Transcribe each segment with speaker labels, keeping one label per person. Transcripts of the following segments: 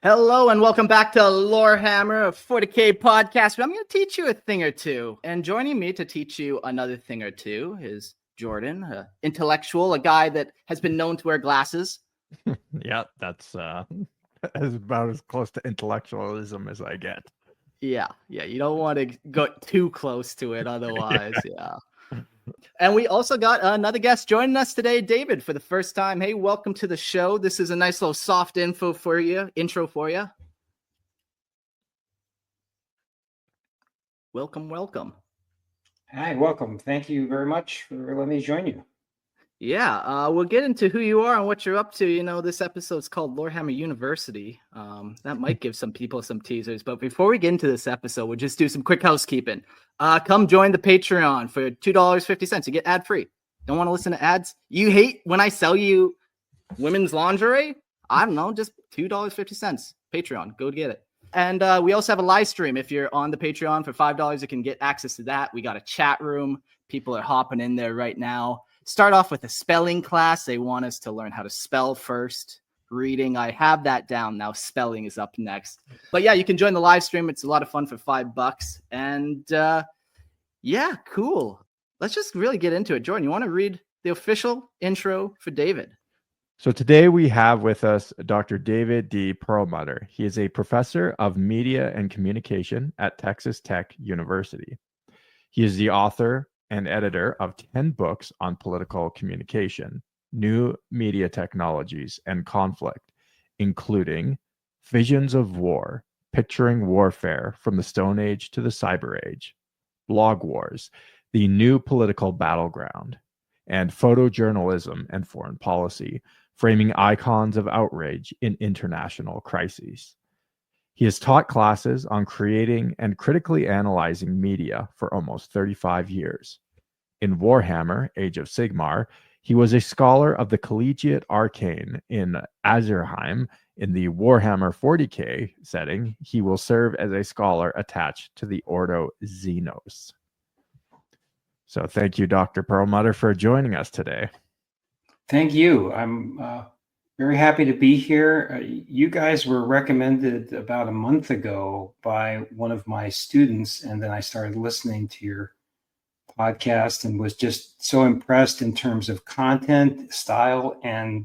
Speaker 1: Hello and welcome back to Lorehammer, a 40K podcast. I'm going to teach you a thing or two. And joining me to teach you another thing or two is Jordan, an intellectual, a guy that has been known to wear glasses.
Speaker 2: Yeah, that's about as close to intellectualism as I get.
Speaker 1: Yeah, you don't want to go too close to it otherwise, yeah. And we also got another guest joining us today, David, for the first time. Hey, welcome to the show. This is a nice little soft intro for you. Welcome.
Speaker 3: Hi, welcome. Thank you very much for letting me join you.
Speaker 1: Yeah, we'll get into who you are and what you're up to. You know, this episode's called Lorehammer University. That might give some people some teasers. But before we get into this episode, we'll just do some quick housekeeping. Come join the Patreon for $2.50. You get ad-free. Don't want to listen to ads? You hate when I sell you women's lingerie? I don't know, just $2.50. Patreon, go get it. And we also have a live stream. If you're on the Patreon for $5, you can get access to that. We got a chat room. People are hopping in there right now. Start off with a spelling class. They want us to learn how to spell first. Reading, I have that down. Now spelling is up next. But yeah, you can join the live stream. It's a lot of fun for $5. And yeah, cool. Let's just really get into it. Jordan, you want to read the official intro for David?
Speaker 2: So today we have with us Dr. David D. Perlmutter. He is a professor of media and communication at Texas Tech University. He is the author and editor of 10 books on political communication, new media technologies, and conflict, including Visions of War, Picturing Warfare from the Stone Age to the Cyber Age, Blog Wars, The New Political Battleground, and Photojournalism and Foreign Policy, Framing Icons of Outrage in International Crises. He has taught classes on creating and critically analyzing media for almost 35 years. In Warhammer, Age of Sigmar, he was a scholar of the Collegiate Arcane in Azurheim. In the Warhammer 40K setting, he will serve as a scholar attached to the Ordo Xenos. So thank you, Dr. Perlmutter, for joining us today.
Speaker 3: Thank you. I'm very happy to be here. You guys were recommended about a month ago by one of my students, and then I started listening to your podcast and was just so impressed in terms of content, style, and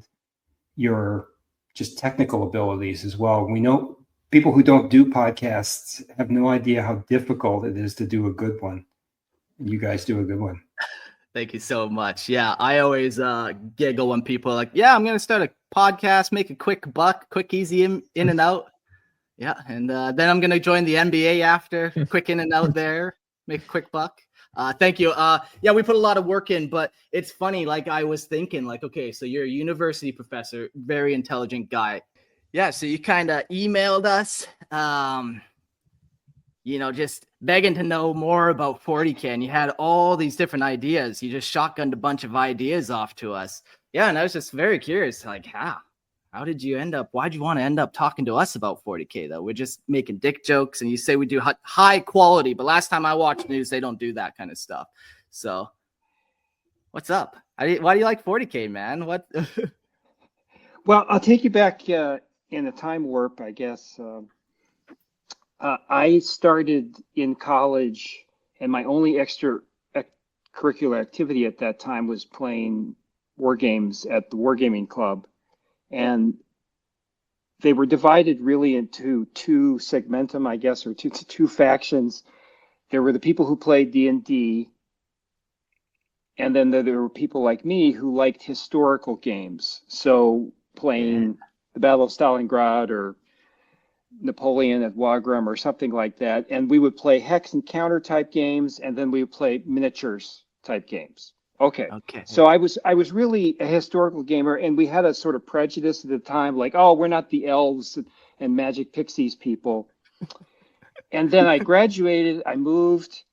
Speaker 3: your just technical abilities as well. We know people who don't do podcasts have no idea how difficult it is to do a good one. You guys do a good one.
Speaker 1: Thank you so much. Yeah, I always giggle when people are like, yeah, I'm going to start a podcast, make a quick buck, quick, easy in and out. Yeah, and then I'm going to join the NBA after, quick in and out there, make a quick buck. Thank you. Yeah, we put a lot of work in, but it's funny. Like I was thinking like, okay, so you're a university professor, very intelligent guy. Yeah, so you kind of emailed us, just begging to know more about 40K, and you had all these different ideas. You just shotgunned a bunch of ideas off to us. Yeah, and I was just very curious, like, how did you why'd you want to end up talking to us about 40K, though? We're just making dick jokes, and you say we do high quality, but last time I watched news, they don't do that kind of stuff. So what's up? Why do you like 40K, man? What?
Speaker 4: Well, I'll take you back in a time warp, I guess. I started in college, and my only extracurricular activity at that time was playing war games at the Wargaming Club. And they were divided really into two segmentum, I guess, or two factions. There were the people who played D&D, and then there were people like me who liked historical games. So playing the Battle of Stalingrad or Napoleon at Wagram or something like that. And we would play hex and counter type games, and then we would play miniatures type games. Okay. So I was really a historical gamer, and we had a sort of prejudice at the time, like, oh, we're not the elves and magic pixies people. And then I graduated, I moved,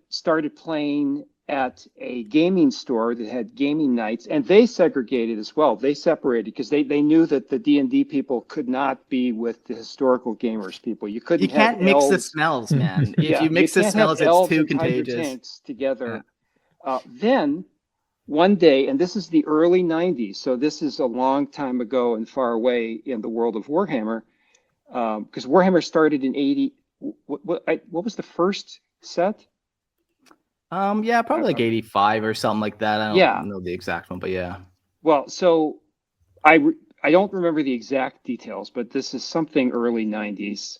Speaker 4: started playing at a gaming store that had gaming nights, and they segregated as well. They separated because they knew that the D&D people could not be with the historical gamers people. You
Speaker 1: can't mix the smells, man. If you mix the smells, it's too contagious.
Speaker 4: Together. Then one day, and this is the early 90s, so this is a long time ago and far away in the world of Warhammer, because Warhammer started in 80. What was the first set?
Speaker 1: Yeah, probably like 85 or something like that. I
Speaker 4: Yeah.
Speaker 1: don't know the exact one, but yeah.
Speaker 4: Well, so I don't remember the exact details, but this is something early 90s.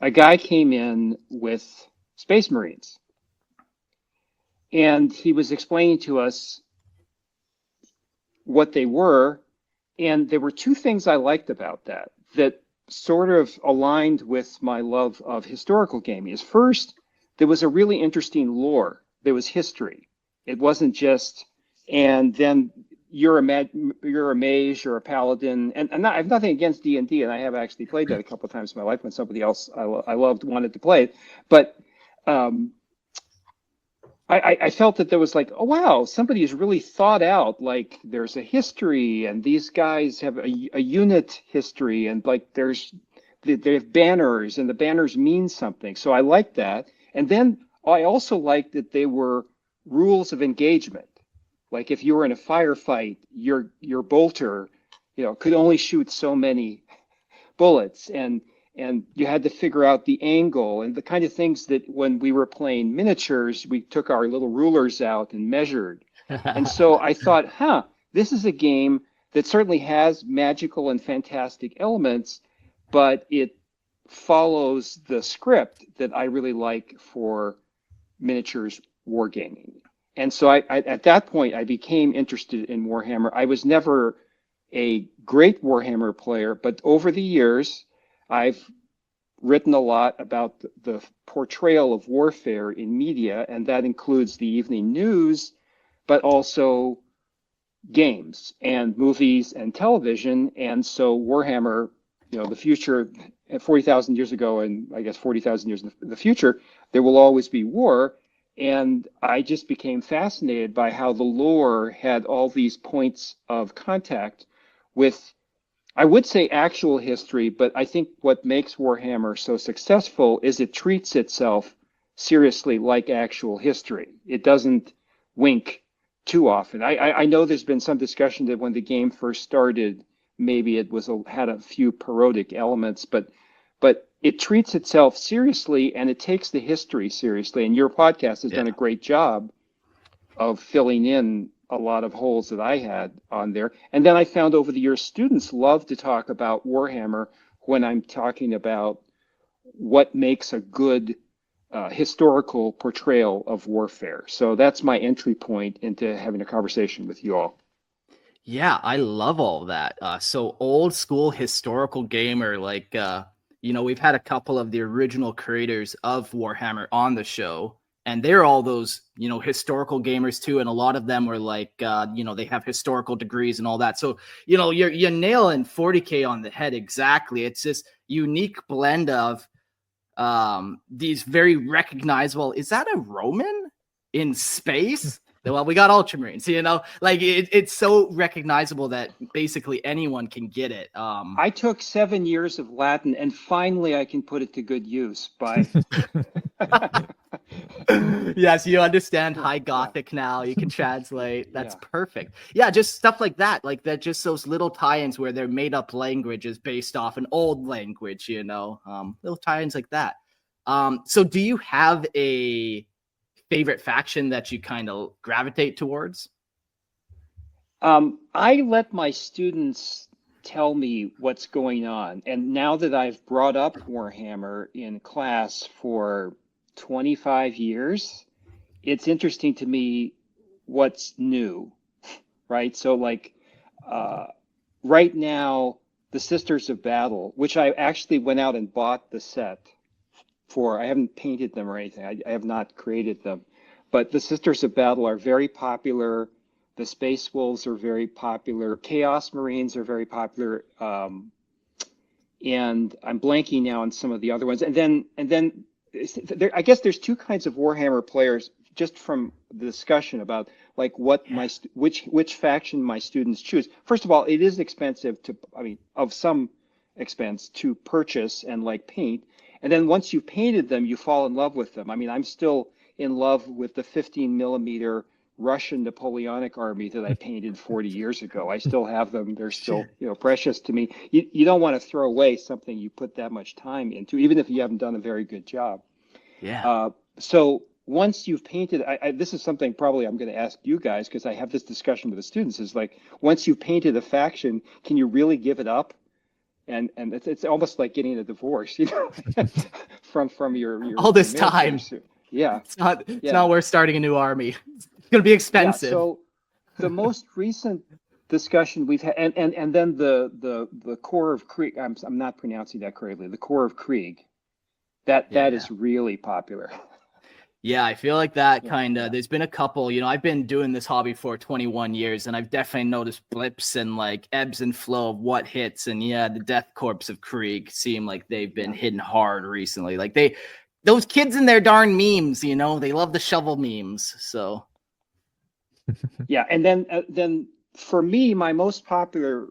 Speaker 4: A guy came in with Space Marines, and he was explaining to us what they were. And there were two things I liked about that sort of aligned with my love of historical gaming. Is first, there was a really interesting lore. There was history. It wasn't just, and then you're a mage or a paladin, and I have nothing against D&D, and I have actually played that a couple of times in my life when somebody else I loved wanted to play it. But um, I felt that there was like, oh wow, somebody has really thought out, like there's a history and these guys have a unit history, and like they have banners and the banners mean something. So I liked that. And then I also liked that they were rules of engagement. Like if you were in a firefight, your bolter, could only shoot so many bullets, and you had to figure out the angle and the kind of things that when we were playing miniatures, we took our little rulers out and measured. And so I thought, this is a game that certainly has magical and fantastic elements, but it follows the script that I really like for miniatures wargaming. And so I at that point, I became interested in Warhammer. I was never a great Warhammer player, but over the years, I've written a lot about the portrayal of warfare in media, and that includes the evening news, but also games and movies and television. And so Warhammer, the future, 40,000 years ago, and I guess 40,000 years in the future, there will always be war. And I just became fascinated by how the lore had all these points of contact with, I would say, actual history, but I think what makes Warhammer so successful is it treats itself seriously like actual history. It doesn't wink too often. I know there's been some discussion that when the game first started, maybe it had a few parodic elements, but it treats itself seriously and it takes the history seriously. And your podcast has done a great job of filling in a lot of holes that I had on there. And then I found over the years, students love to talk about Warhammer when I'm talking about what makes a good historical portrayal of warfare. So that's my entry point into having a conversation with you all.
Speaker 1: Yeah, I love all that. So old school historical gamer, like, we've had a couple of the original creators of Warhammer on the show, and they're all those, historical gamers too. And a lot of them were like, they have historical degrees and all that. So, you're nailing 40K on the head. Exactly. It's this unique blend of these very recognizable. Is that a Roman in space? Well, we got Ultramarines, like it's so recognizable that basically anyone can get it.
Speaker 4: I took 7 years of Latin, and finally I can put it to good use by.
Speaker 1: Yes, you understand High Gothic now. You can translate. That's perfect. Yeah, just stuff like that. Like that, just those little tie-ins where they're made up languages based off an old language, little tie-ins like that. So do you have a favorite faction that you kind of gravitate towards?
Speaker 4: I let my students tell me what's going on. And now that I've brought up Warhammer in class for 25 years, it's interesting to me what's new, right? So like right now, the Sisters of Battle, which I actually went out and bought the set for, I haven't painted them or anything. I have not created them, but the Sisters of Battle are very popular. The Space Wolves are very popular. Chaos Marines are very popular. And I'm blanking now on some of the other ones. And then there, I guess there's two kinds of Warhammer players, just from the discussion about like which faction my students choose. First of all, it is expensive of some expense to purchase and like paint. And then once you've painted them, you fall in love with them. I'm still in love with the 15 millimeter Russian Napoleonic army that I painted 40 years ago. I still have them. They're still, precious to me. You don't want to throw away something you put that much time into, even if you haven't done a very good job.
Speaker 1: Yeah.
Speaker 4: So once you've painted, this is something probably I'm going to ask you guys, because I have this discussion with the students, is like, once you've painted a faction, can you really give it up? And it's almost like getting a divorce, from your
Speaker 1: All this
Speaker 4: your
Speaker 1: time.
Speaker 4: ministers. Yeah.
Speaker 1: It's not worth starting a new army. It's going to be expensive.
Speaker 4: Yeah, so the most recent discussion we've had, and then the core of Krieg, I'm not pronouncing that correctly, the core of Krieg, that is really popular.
Speaker 1: Yeah, I feel like that there's been a couple, I've been doing this hobby for 21 years, and I've definitely noticed blips and like ebbs and flow of what hits. And the Death Corps of Krieg seem like they've been hitting hard recently. Like those kids and their darn memes, they love the shovel memes. So
Speaker 4: yeah, and then for me, my most popular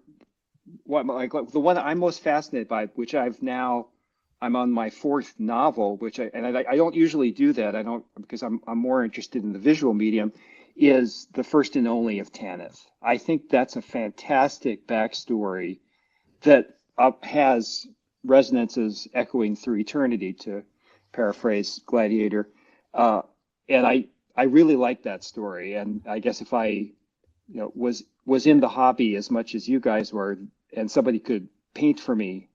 Speaker 4: the one I'm most fascinated by, which I'm on my 4th novel, which I don't usually do that. I don't, because I'm more interested in the visual medium, is The First and Only of Tanith. I think that's a fantastic backstory that has resonances echoing through eternity, to paraphrase Gladiator. And I really like that story. And I guess if I was in the hobby as much as you guys were, and somebody could paint for me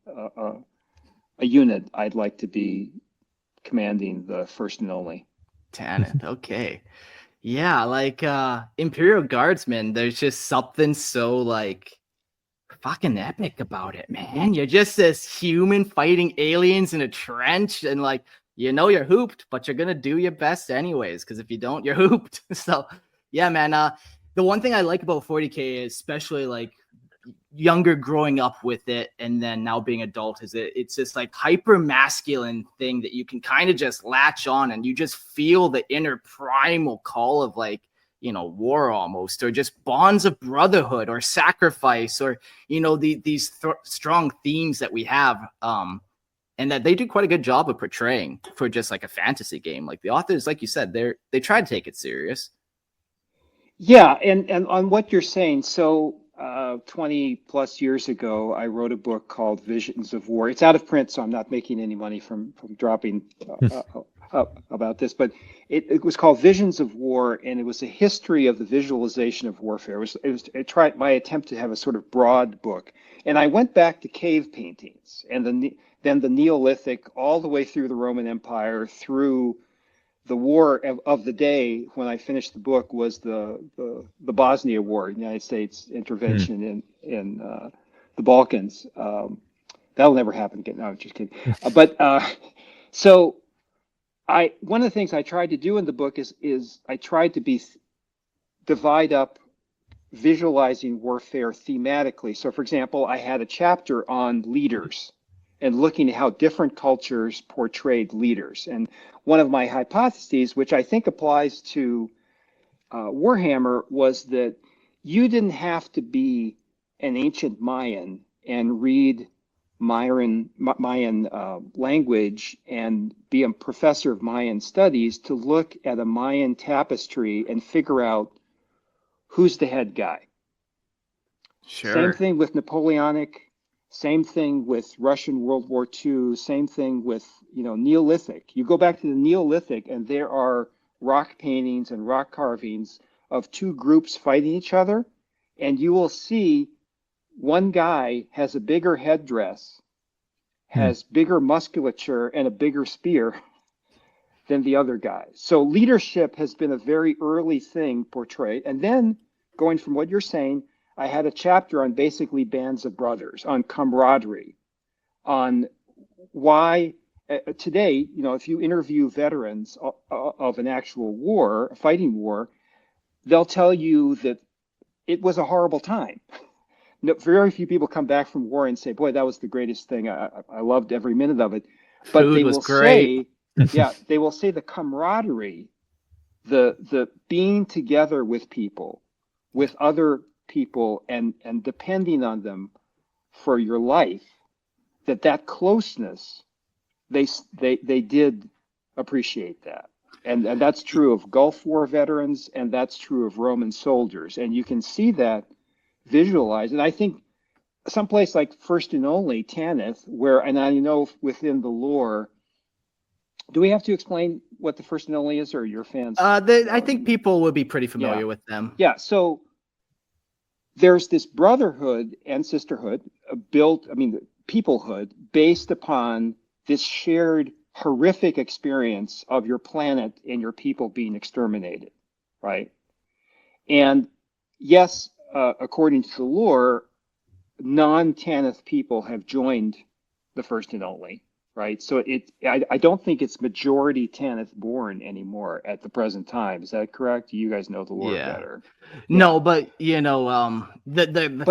Speaker 4: a unit, I'd like to be commanding the First and Only.
Speaker 1: Tanith, okay. Yeah, like Imperial Guardsmen, there's just something so like fucking epic about it, man. You're just this human fighting aliens in a trench, and like, you're hooped, but you're gonna do your best anyways, because if you don't, you're hooped. So yeah, man. The one thing I like about 40K is, especially like younger growing up with it and then now being adult, is it's this like hyper masculine thing that you can kind of just latch on, and you just feel the inner primal call of like, war almost, or just bonds of brotherhood or sacrifice, or these strong themes that we have, and that they do quite a good job of portraying for just like a fantasy game. Like the authors, like you said, they try to take it serious.
Speaker 4: Yeah, and on what you're saying, so 20 plus years ago, I wrote a book called Visions of War. It's out of print, so I'm not making any money from dropping about this, but it was called Visions of War, and it was a history of the visualization of warfare. It tried my attempt to have a sort of broad book, and I went back to cave paintings, and then the Neolithic, all the way through the Roman Empire, through the war of the day. When I finished the book was the Bosnia War, United States intervention in the Balkans. That'll never happen again. No, I'm just kidding. But so one of the things I tried to do in the book is I tried to divide up visualizing warfare thematically. So for example, I had a chapter on leaders and looking at how different cultures portrayed leaders. And one of my hypotheses, which I think applies to Warhammer, was that you didn't have to be an ancient Mayan and read Mayan language and be a professor of Mayan studies to look at a Mayan tapestry and figure out who's the head guy.
Speaker 1: Sure.
Speaker 4: Same thing with Napoleonic. Same thing with Russian World War II. Same thing with, Neolithic. You go back to the Neolithic, and there are rock paintings and rock carvings of two groups fighting each other, and you will see one guy has a bigger headdress, has bigger musculature, and a bigger spear than the other guy. So leadership has been a very early thing portrayed. And then, going from what you're saying, I had a chapter on basically bands of brothers, on camaraderie, on why today, if you interview veterans of an actual war, a fighting war, they'll tell you that it was a horrible time. No, very few people come back from war and say, boy, that was the greatest thing. I loved every minute of it. But
Speaker 1: Food
Speaker 4: they
Speaker 1: was
Speaker 4: will
Speaker 1: great.
Speaker 4: say, they will say the camaraderie, the being together with people, with other people, and depending on them for your life, that closeness, they did appreciate that. And that's true of Gulf War veterans, and that's true of Roman soldiers. And you can see that visualized. And I think someplace like First and Only, Tanith, where, and I know within the lore, do we have to explain what the First and Only is, or your fans?
Speaker 1: I think people would be pretty familiar with them.
Speaker 4: Yeah, so there's this brotherhood and sisterhood peoplehood based upon this shared horrific experience of your planet and your people being exterminated, right? And yes, according to the lore, non-Tanith people have joined the First and Only, right? So I don't think it's majority Tanith born anymore at the present time. Is that correct? You guys know the lore better.
Speaker 1: No, but the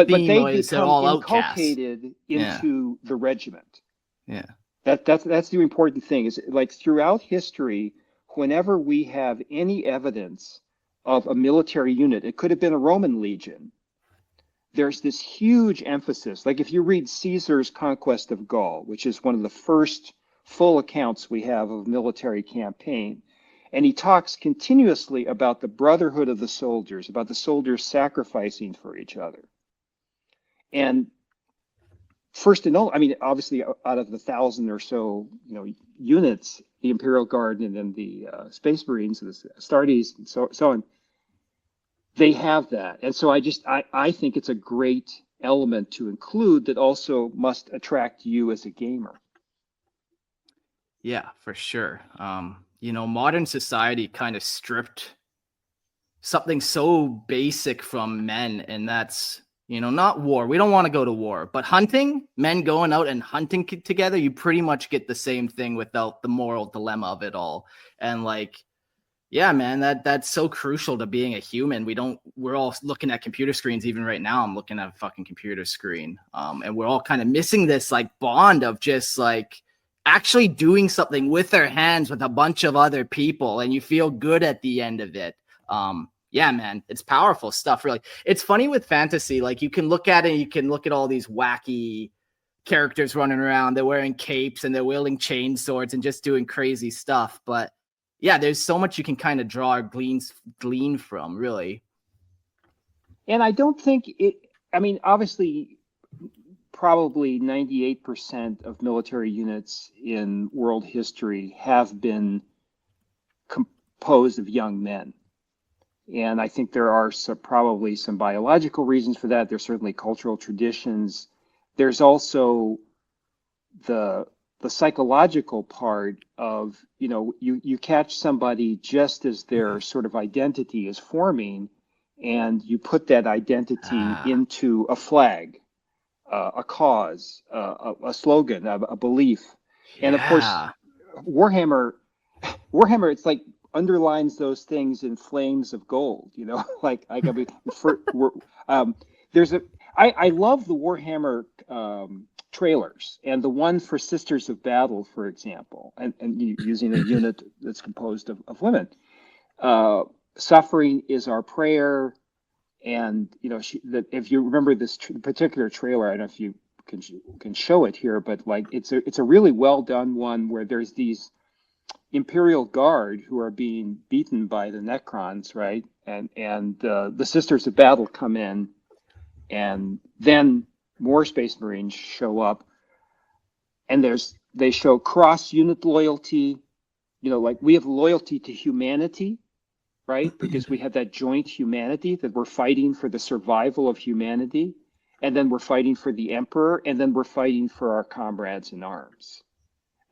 Speaker 1: theme is they're all outcasts.
Speaker 4: Inculcated into the regiment.
Speaker 1: Yeah.
Speaker 4: That's the important thing, is like throughout history, whenever we have any evidence of a military unit, it could have been a Roman legion, there's this huge emphasis. Like if you read Caesar's Conquest of Gaul, which is one of the first full accounts we have of a military campaign, and he talks continuously about the brotherhood of the soldiers, about the soldiers sacrificing for each other. And First and Only, I mean, obviously out of the 1,000 or so, units, the Imperial Guard and then the Space Marines, the Astartes, and so on, they have that. And so I think it's a great element to include that also must attract you as a gamer.
Speaker 1: Yeah, for sure. Modern society kind of stripped something so basic from men, and that's not war. We don't want to go to war, but hunting, men going out and hunting together, you pretty much get the same thing without the moral dilemma of it all. And yeah, man, that's so crucial to being a human. We're all looking at computer screens. Even right now, I'm looking at a fucking computer screen. And we're all kind of missing this bond of just actually doing something with our hands with a bunch of other people, and you feel good at the end of it. Yeah, man, it's powerful stuff, really. It's funny with fantasy, you can look at it, you can look at all these wacky characters running around. They're wearing capes and they're wielding chain swords and just doing crazy stuff. But yeah, there's so much you can kind of draw or glean from, really.
Speaker 4: And I don't think obviously, probably 98% of military units in world history have been composed of young men. And I think there are probably some biological reasons for that. There's certainly cultural traditions. There's also the psychological part of, you catch somebody just as their sort of identity is forming, and you put that identity into a flag, a cause, a slogan, a belief. Yeah. And of course, Warhammer, it's underlines those things in flames of gold, I love the Warhammer trailers, and the one for Sisters of Battle, for example, and using a unit that's composed of women. Suffering is our prayer. And, if you remember this particular trailer, I don't know if you can show it here, but it's a really well done one where there's these Imperial Guard who are being beaten by the Necrons, right? And the Sisters of Battle come in, and then more Space Marines show up, and they show cross unit loyalty. We have loyalty to humanity, right? Because we have that joint humanity, that we're fighting for the survival of humanity, and then we're fighting for the Emperor, and then we're fighting for our comrades in arms.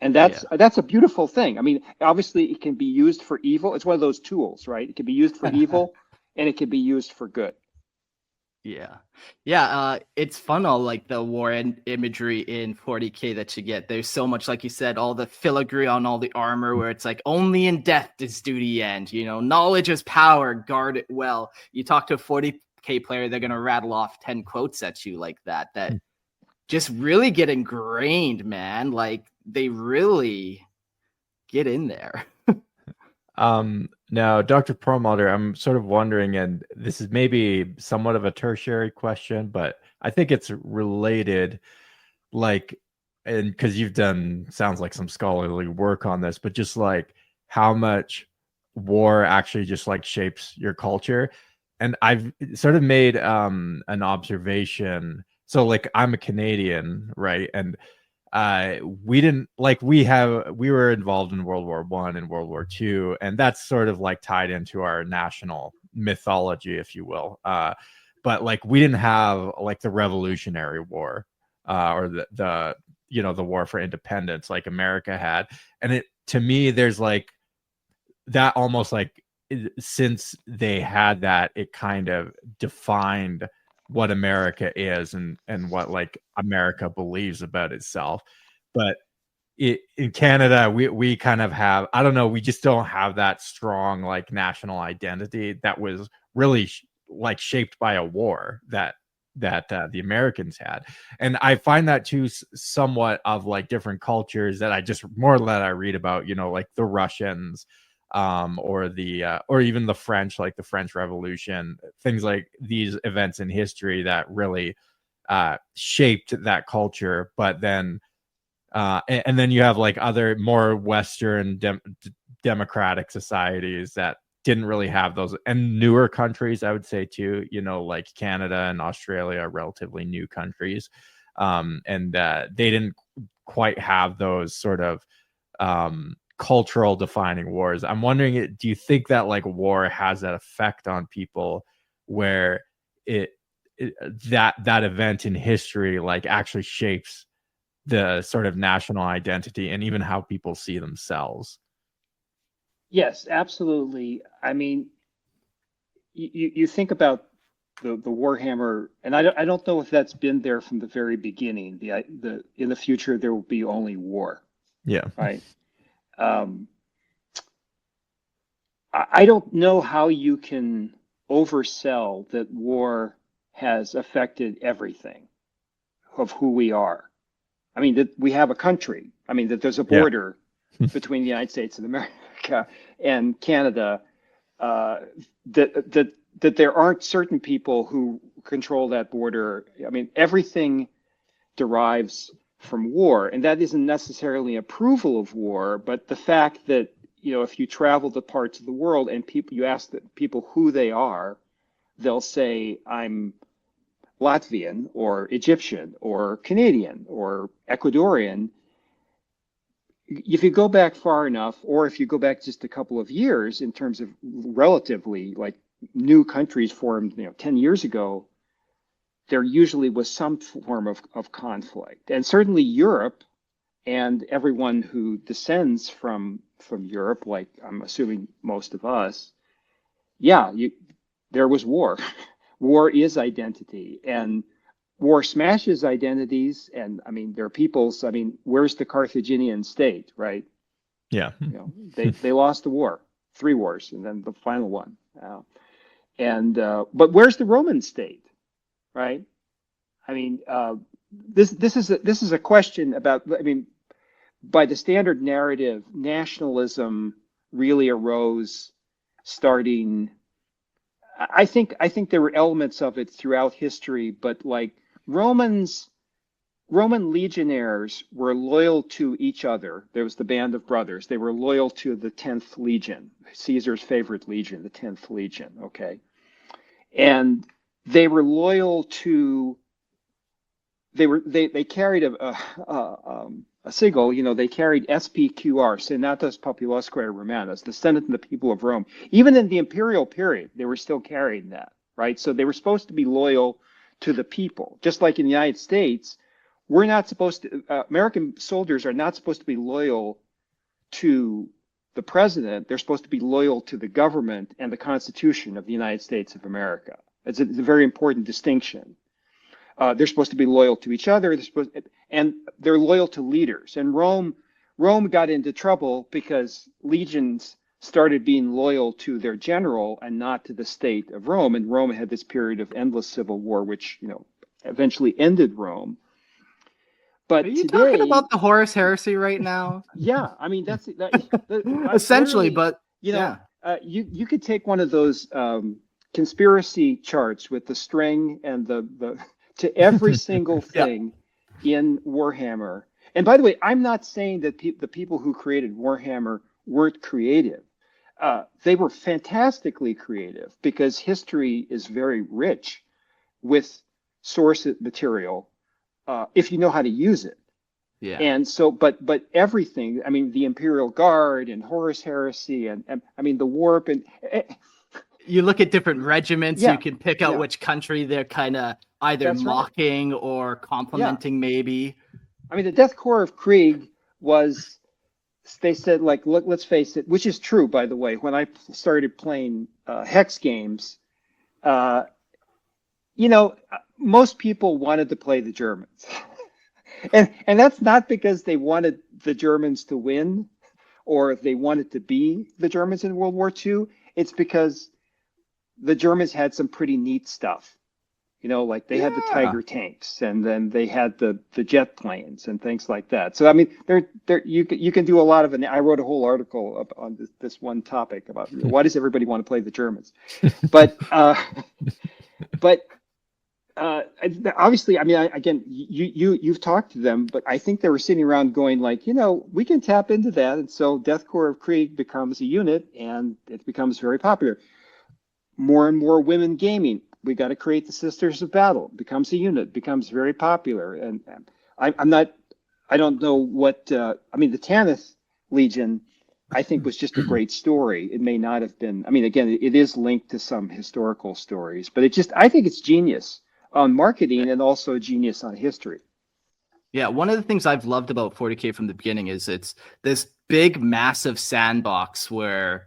Speaker 4: And that's a beautiful thing. I mean, obviously it can be used for evil. It's one of those tools, right? It can be used for evil, and it can be used for good.
Speaker 1: Yeah. It's fun, all the war imagery in 40K that you get. There's so much, like you said, all the filigree on all the armor, where it's only in death does duty end. Knowledge is power, guard it well. You talk to a 40K player, they're gonna rattle off 10 quotes at you like that just really get ingrained, man. They really get in there.
Speaker 2: Now, Dr. Perlmutter, I'm sort of wondering, and this is maybe somewhat of a tertiary question, but I think it's related, and because you've done, sounds like, some scholarly work on this, but just how much war actually just like shapes your culture. And I've sort of made an observation. So like I'm a Canadian, right? And we didn't like we were involved in World War I and World War II, and that's sort of like tied into our national mythology, if you will. But like we didn't have like the Revolutionary War or the the war for independence like America had. And it, to me, there's like that almost like since they had that, it kind of defined what America is and what like America believes about itself. But in Canada, we kind of have, I don't know, we just don't have that strong like national identity that was really like shaped by a war that the Americans had. And I find that too somewhat of like different cultures that I just more that I read about, like the Russians, or the or even the French, like the French Revolution, things like these events in history that really shaped that culture. But then and then you have like other more Western democratic societies that didn't really have those, and newer countries, I would say too, like Canada and Australia are relatively new countries, and they didn't quite have those sort of cultural defining wars. I'm wondering, do you think that like war has that effect on people where that event in history like actually shapes the sort of national identity and even how people see themselves?
Speaker 4: Yes, absolutely. I mean, you think about the Warhammer, and I don't know if that's been there from the very beginning. The in the future there will be only war.
Speaker 2: Yeah.
Speaker 4: Right. I don't know how you can oversell that war has affected everything of who we are. I mean, that we have a country. I mean, that there's a border between the United States of America and Canada. That there aren't certain people who control that border. I mean, everything derives from war, and that isn't necessarily approval of war, but the fact that if you travel to parts of the world and you ask people who they are, they'll say, I'm Latvian or Egyptian or Canadian or Ecuadorian. If you go back far enough, or if you go back just a couple of years in terms of relatively like new countries formed 10 years ago, there usually was some form of conflict. And certainly Europe and everyone who descends from Europe, like I'm assuming most of us, there was war. War is identity, and war smashes identities. And I mean, there are peoples. I mean, where's the Carthaginian state, right?
Speaker 2: Yeah.
Speaker 4: They lost the war, 3 wars, and then the final one. But where's the Roman state, right? I mean, this is a question about. I mean, by the standard narrative, nationalism really arose starting. I think there were elements of it throughout history, but like Roman legionnaires were loyal to each other. There was the band of brothers. They were loyal to the 10th Legion, Caesar's favorite legion, the 10th Legion. Okay, and they were loyal to. They carried a sigil. They carried SPQR, Senatus Populorum Romanus, the Senate and the people of Rome. Even in the imperial period, they were still carrying that, right? So they were supposed to be loyal to the people. Just like in the United States, we're not supposed to, American soldiers are not supposed to be loyal to the president. They're supposed to be loyal to the government and the Constitution of the United States of America. It's a very important distinction. They're supposed to be loyal to each other. And they're loyal to leaders. And Rome got into trouble because legions started being loyal to their general and not to the state of Rome. And Rome had this period of endless civil war, which eventually ended Rome. But
Speaker 1: are you talking about the Horus Heresy right now?
Speaker 4: Yeah, I mean that's
Speaker 1: essentially. But
Speaker 4: you could take one of those conspiracy charts with the string and the to every single thing in Warhammer. And by the way, I'm not saying that the people who created Warhammer weren't creative. they were fantastically creative because history is very rich with source material if you know how to use it.
Speaker 1: Yeah.
Speaker 4: And so, but everything, I mean, the Imperial Guard and Horus Heresy and I mean, the warp and
Speaker 1: you look at different regiments,
Speaker 4: Yeah,
Speaker 1: you can pick out
Speaker 4: yeah.
Speaker 1: which country they're kind of either
Speaker 4: That's right.
Speaker 1: mocking or complimenting, maybe.
Speaker 4: I mean, the Death Korps of Krieg was, they said, like, look, let's face it, which is true, by the way. When I started playing hex games, you know, most people wanted to play the Germans. And that's not because they wanted the Germans to win or they wanted to be the Germans in World War II. It's because the Germans had some pretty neat stuff. You know, like they had the Tiger tanks, and then they had the jet planes and things like that. So I mean, you can do a lot of. I wrote a whole article on this one topic about why does everybody want to play the Germans, but obviously, I mean, again, you've talked to them, but I think they were sitting around going like, you know, we can tap into that, and so Death Korps of Krieg becomes a unit, and it becomes very popular. More and more women gaming. We got to create the Sisters of Battle. Becomes a unit. Becomes very popular. And I don't know what. I mean, the Tanith Legion, I think, was just a great story. It may not have been. I mean, again, it is linked to some historical stories, but I think it's genius on marketing and also genius on history.
Speaker 1: Yeah, one of the things I've loved about 40K from the beginning is it's this big, massive sandbox where,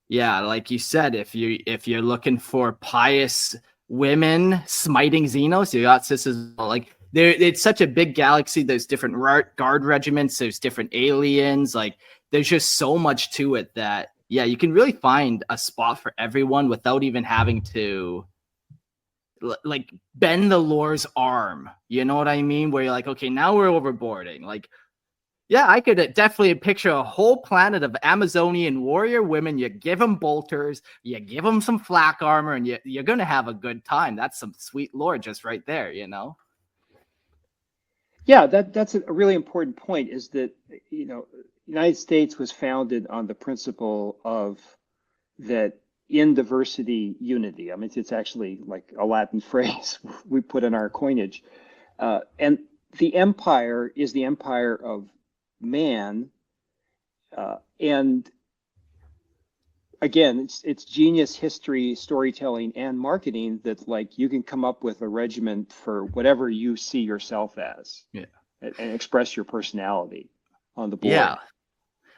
Speaker 1: yeah, like you said, if you're looking for pious women smiting Xenos, you got sisters. Like it's such a big galaxy. There's different guard regiments. There's different aliens. Like there's just so much to it that, yeah, you can really find a spot for everyone without even having to like bend the lore's arm. You know what I mean? Where you're like, okay, now we're overboarding. Like, yeah, I could definitely picture a whole planet of Amazonian warrior women. You give them bolters, you give them some flak armor, and you're going to have a good time. That's some sweet lore just right there, you know?
Speaker 4: Yeah, that's a really important point, is that, you know, the United States was founded on the principle of that in diversity, unity. I mean, it's actually like a Latin phrase we put in our coinage. And the empire is the empire of man, and again, it's genius history, storytelling, and marketing that like you can come up with a regiment for whatever you see yourself as, and express your personality on the board.
Speaker 1: Yeah,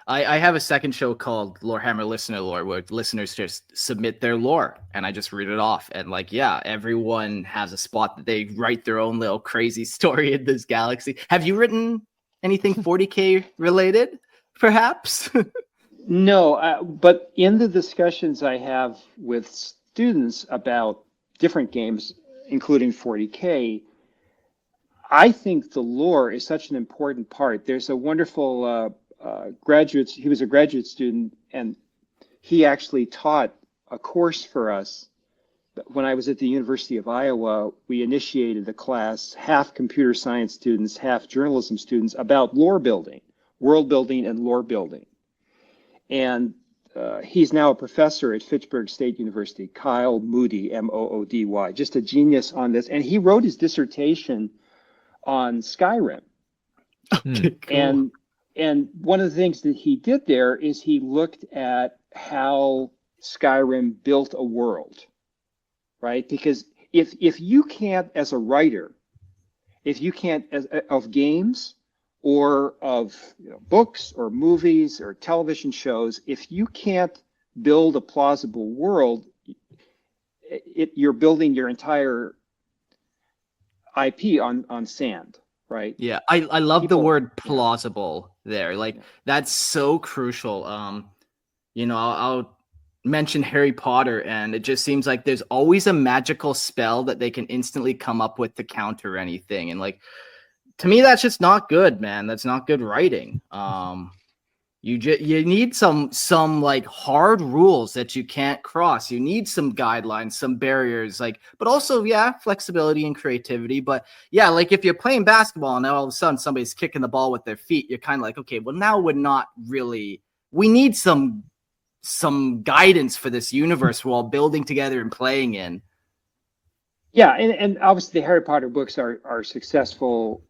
Speaker 1: I have a second show called Lorehammer Listener Lore, where listeners just submit their lore and I just read it off. And like, yeah, everyone has a spot that they write their own little crazy story in this galaxy. Have you written anything 40K related, perhaps?
Speaker 4: No, but in the discussions I have with students about different games, including 40K, I think the lore is such an important part. There's a wonderful graduate, he was a graduate student, and he actually taught a course for us. When I was at the University of Iowa, we initiated a class, half computer science students, half journalism students, about lore building, world building and lore building. And he's now a professor at Fitchburg State University, Kyle Moody, Moody, just a genius on this. And he wrote his dissertation on Skyrim.
Speaker 1: Okay, cool.
Speaker 4: And one of the things that he did there is he looked at how Skyrim built a world, right? Because if you can't, as a writer, if you can't, of games or of books or movies or television shows, if you can't build a plausible world, you're building your entire IP on sand, right?
Speaker 1: Yeah, I love the word plausible there. Like that's so crucial. You know, I'll mention Harry Potter, and it just seems like there's always a magical spell that they can instantly come up with to counter anything. And like, to me, that's just not good, man. That's not good writing. You need some like hard rules that you can't cross. You need some guidelines, some barriers, like, but also, yeah, flexibility and creativity. But yeah, like if you're playing basketball and now all of a sudden somebody's kicking the ball with their feet, you're kind of like, okay, well now we're not really, we need some some guidance for this universe we're all building together and playing in.
Speaker 4: Yeah, and obviously the Harry Potter books are successful.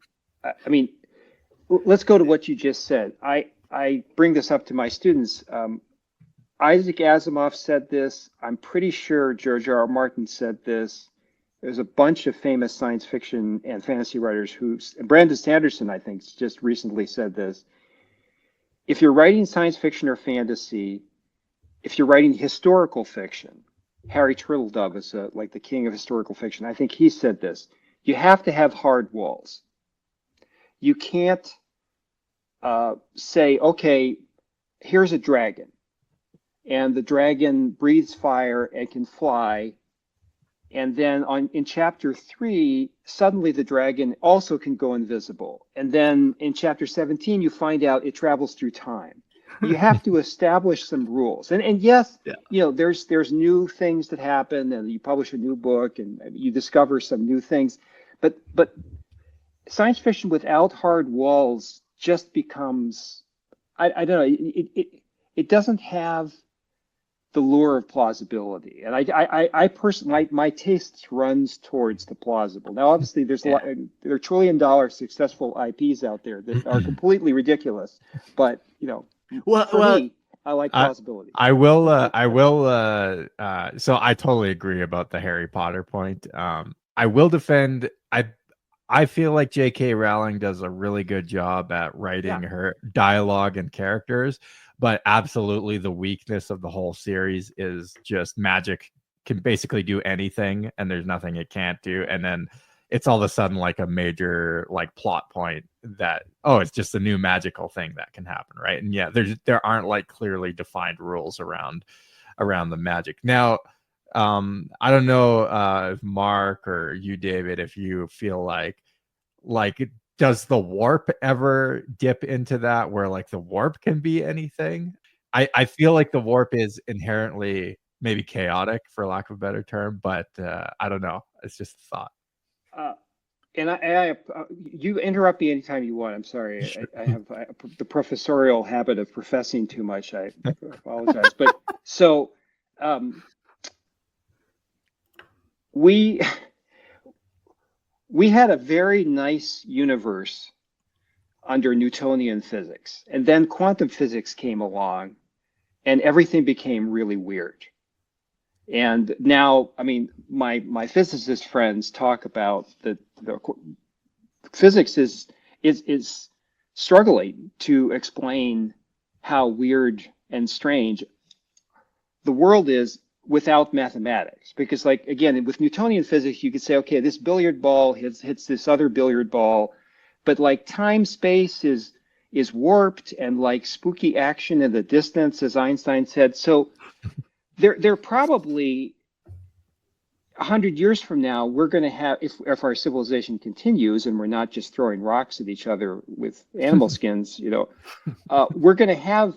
Speaker 4: I mean, let's go to what you just said. I bring this up to my students. Isaac Asimov said this. I'm pretty sure George R. R. Martin said this. There's a bunch of famous science fiction and fantasy writers and Brandon Sanderson, I think, just recently said this. If you're writing science fiction or fantasy, if you're writing historical fiction, Harry Turtledove is like the king of historical fiction. I think he said this. You have to have hard walls. You can't say, okay, here's a dragon, and the dragon breathes fire and can fly. And then in chapter 3, suddenly the dragon also can go invisible. And then in chapter 17, you find out it travels through time. You have to establish some rules. And yes, there's new things that happen, and you publish a new book and you discover some new things. But science fiction without hard walls just becomes, I don't know, it doesn't have the lure of plausibility. And I personally, my taste runs towards the plausible. Now, obviously, there are $1 trillion successful IPs out there that are completely ridiculous, but for me, I like plausibility.
Speaker 2: I will. So I totally agree about the Harry Potter point. I will defend. I feel like J.K. Rowling does a really good job at writing her dialogue and characters, but absolutely the weakness of the whole series is just magic can basically do anything, and there's nothing it can't do, and then it's all of a sudden like a major like plot point that it's just a new magical thing that can happen, right? And there aren't like clearly defined rules around the magic. Now, I don't know if Mark or you, David, if you feel like does the warp ever dip into that where like the warp can be anything? I feel like the warp is inherently maybe chaotic, for lack of a better term, but I don't know. It's just a thought.
Speaker 4: And you interrupt me anytime you want. I'm sorry.
Speaker 2: Sure.
Speaker 4: I have the professorial habit of professing too much. I apologize. But so we had a very nice universe under Newtonian physics, and then quantum physics came along, and everything became really weird. And now, I mean, my physicist friends talk about the physics is struggling to explain how weird and strange the world is without mathematics. Because, like, again, with Newtonian physics, you could say, okay, this billiard ball hits this other billiard ball, but like time space is warped, and like spooky action in the distance, as Einstein said. So They're probably 100 years from now, we're going to have, if our civilization continues and we're not just throwing rocks at each other with animal skins, we're going to have,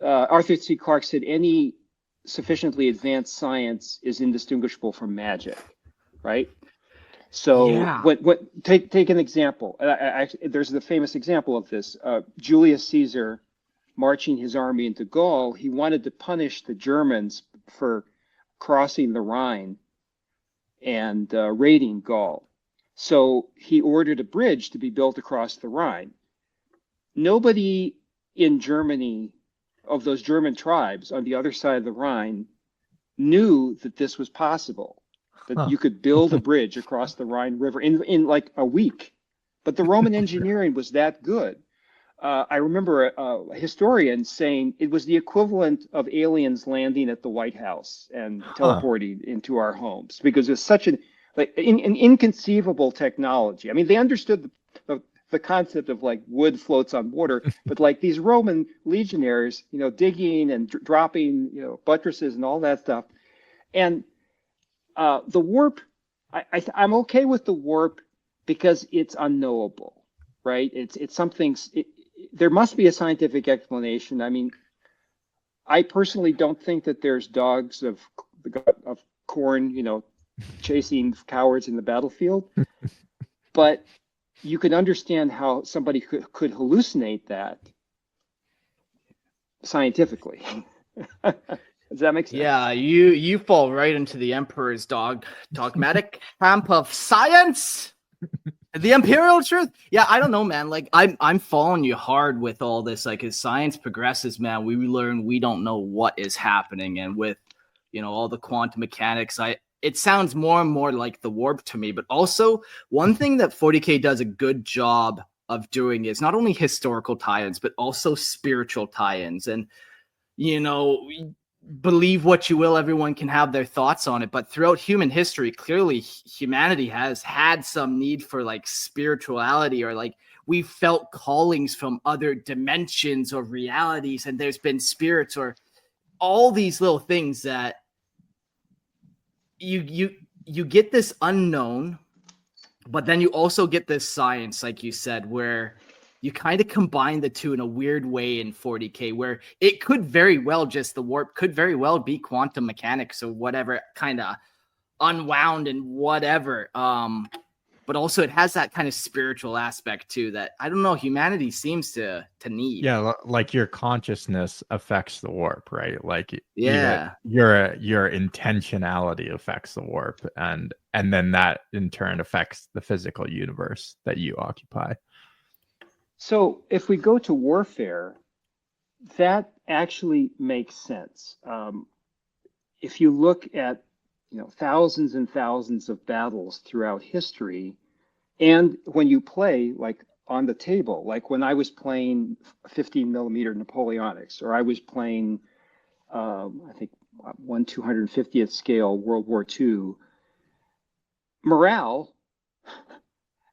Speaker 4: Arthur C. Clarke said, any sufficiently advanced science is indistinguishable from magic, right? So take an example. There's the famous example of this. Julius Caesar marching his army into Gaul, he wanted to punish the Germans for crossing the Rhine and raiding Gaul. So he ordered a bridge to be built across the Rhine. Nobody in Germany, of those German tribes on the other side of the Rhine, knew that this was possible, that you could build a bridge across the Rhine River in like a week. But the Roman engineering was that good. I remember a historian saying it was the equivalent of aliens landing at the White House and teleporting into our homes, because it's such an inconceivable technology. I mean, they understood the concept of like wood floats on water, but like these Roman legionaries, digging and dropping, buttresses and all that stuff. And the warp, I'm okay with the warp because it's unknowable, right? It's something. There must be a scientific explanation. I mean, I personally don't think that there's dogs of corn, chasing cowards in the battlefield. But you could understand how somebody could hallucinate that scientifically. Does that make sense?
Speaker 1: Yeah, you fall right into the Emperor's dogmatic camp of science. The imperial truth. Yeah, I don't know, man. Like I'm following you hard with all this. Like as science progresses, man, we learn we don't know what is happening. And with all the quantum mechanics, it sounds more and more like the warp to me. But also one thing that 40K does a good job of doing is not only historical tie-ins, but also spiritual tie-ins. And believe what you will, everyone can have their thoughts on it, but throughout human history, clearly humanity has had some need for like spirituality, or like we felt callings from other dimensions or realities, and there's been spirits or all these little things that you get this unknown, but then you also get this science, like you said, where you kind of combine the two in a weird way in 40K, where it could very well the warp could very well be quantum mechanics or whatever, kind of unwound and whatever. But also it has that kind of spiritual aspect too that I don't know, humanity seems to need.
Speaker 2: Yeah, like your consciousness affects the warp, right? Like
Speaker 1: Yeah,
Speaker 2: your intentionality affects the warp, and then that in turn affects the physical universe that you occupy.
Speaker 4: So if we go to warfare, that actually makes sense. If you look at thousands and thousands of battles throughout history, and when you play like on the table, like when I was playing 15 millimeter Napoleonics, or I was playing I think 1/250th scale World War II, morale,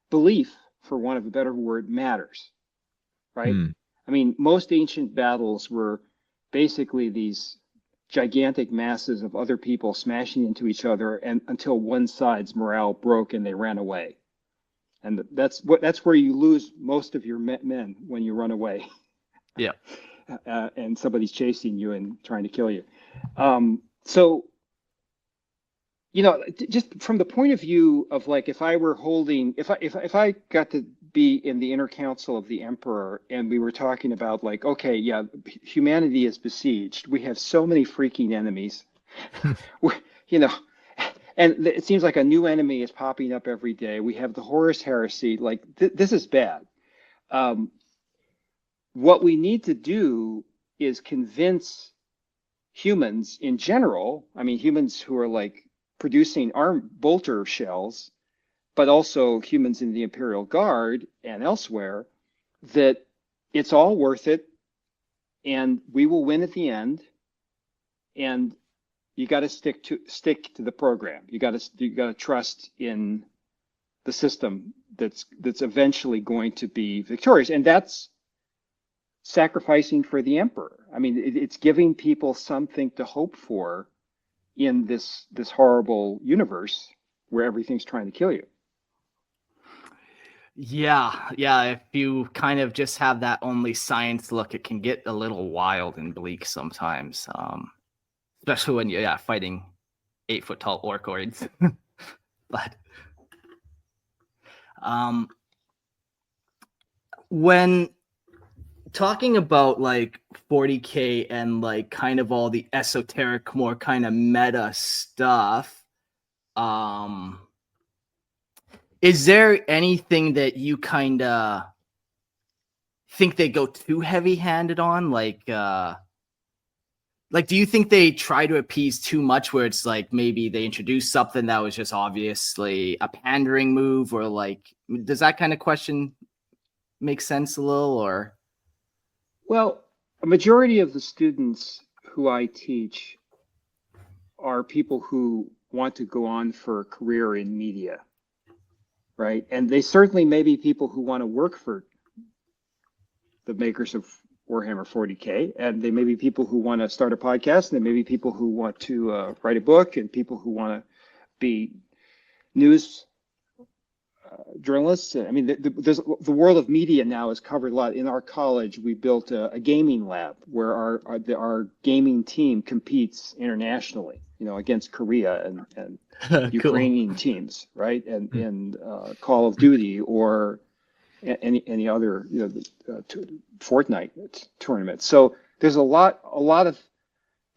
Speaker 4: belief, for want of a better word, matters. Right? I mean, most ancient battles were basically these gigantic masses of other people smashing into each other, and until one side's morale broke and they ran away. And that's where you lose most of your men, when you run away.
Speaker 1: Yeah.
Speaker 4: And somebody's chasing you and trying to kill you. So just from the point of view of like, if I got to be in the inner council of the emperor, and we were talking about like, okay, yeah, humanity is besieged. We have so many freaking enemies, and it seems like a new enemy is popping up every day. We have the Horus Heresy. Like this is bad. What we need to do is convince humans in general. I mean, humans who are like producing arm bolter shells, but also humans in the Imperial Guard and elsewhere, that it's all worth it, and we will win at the end. And you got to stick to the program. You got to trust in the system that's eventually going to be victorious, and that's sacrificing for the emperor. I mean, it's giving people something to hope for in this horrible universe where everything's trying to kill you.
Speaker 1: Yeah. If you kind of just have that only science look, it can get a little wild and bleak sometimes, especially when you're fighting 8-foot tall orcoids. But when talking about like 40K and like kind of all the esoteric, more kind of meta stuff, is there anything that you kind of think they go too heavy-handed on? Like, do you think they try to appease too much, where it's like maybe they introduce something that was just obviously a pandering move, or like, does that kind of question make sense a little, or?
Speaker 4: Well, a majority of the students who I teach are people who want to go on for a career in media, right? And they certainly may be people who want to work for the makers of Warhammer 40K, and they may be people who want to start a podcast, and there may be people who want to write a book, and people who want to be news journalists. I mean, the world of media now is covered a lot. In our college, we built a gaming lab where our gaming team competes internationally, against Korea and Ukrainian teams, right? And in Call of Duty or any other Fortnite tournament. So there's a lot of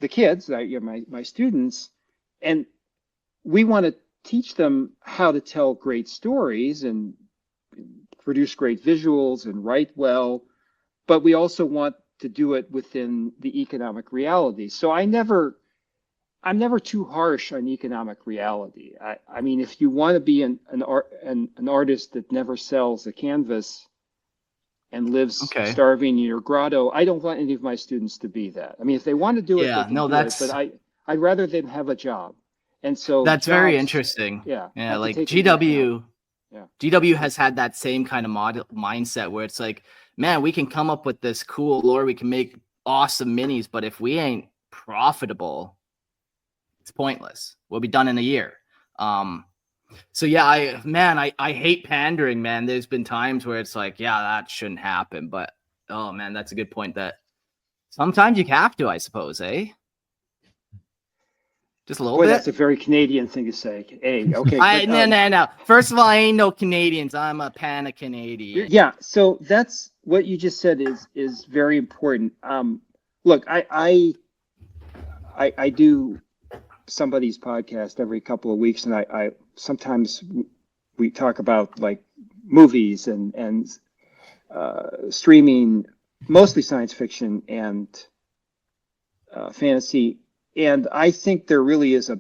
Speaker 4: the kids, my students, and we want to teach them how to tell great stories and produce great visuals and write well, but we also want to do it within the economic reality. So I'm never too harsh on economic reality. I mean, if you want to be an artist that never sells a canvas and lives
Speaker 1: Okay.
Speaker 4: starving in your grotto, I don't want any of my students to be that. I mean, if they want to do it,
Speaker 1: Yeah,
Speaker 4: they can
Speaker 1: no,
Speaker 4: do it, but I'd rather them have a job. And so
Speaker 1: that's very
Speaker 4: jobs,
Speaker 1: interesting.
Speaker 4: yeah,
Speaker 1: Yeah,
Speaker 4: have to
Speaker 1: like
Speaker 4: take into account.
Speaker 1: GW has had that same kind of mindset where it's like, man, we can come up with this cool lore, we can make awesome minis, but if we ain't profitable, it's pointless. We'll be done in a year. So yeah, I hate pandering, man. There's been times where it's like, yeah, that shouldn't happen, but oh man, that's a good point. That sometimes you have to, I suppose, eh? Just a little
Speaker 4: Boy,
Speaker 1: bit.
Speaker 4: that's a very Canadian thing to say. Hey, okay.
Speaker 1: No. First of all, I ain't no Canadians. I'm a pan of Canadian.
Speaker 4: Yeah. So that's what you just said is very important. Look, I do somebody's podcast every couple of weeks, and I sometimes we talk about like movies and streaming, mostly science fiction and fantasy. And I think there really is a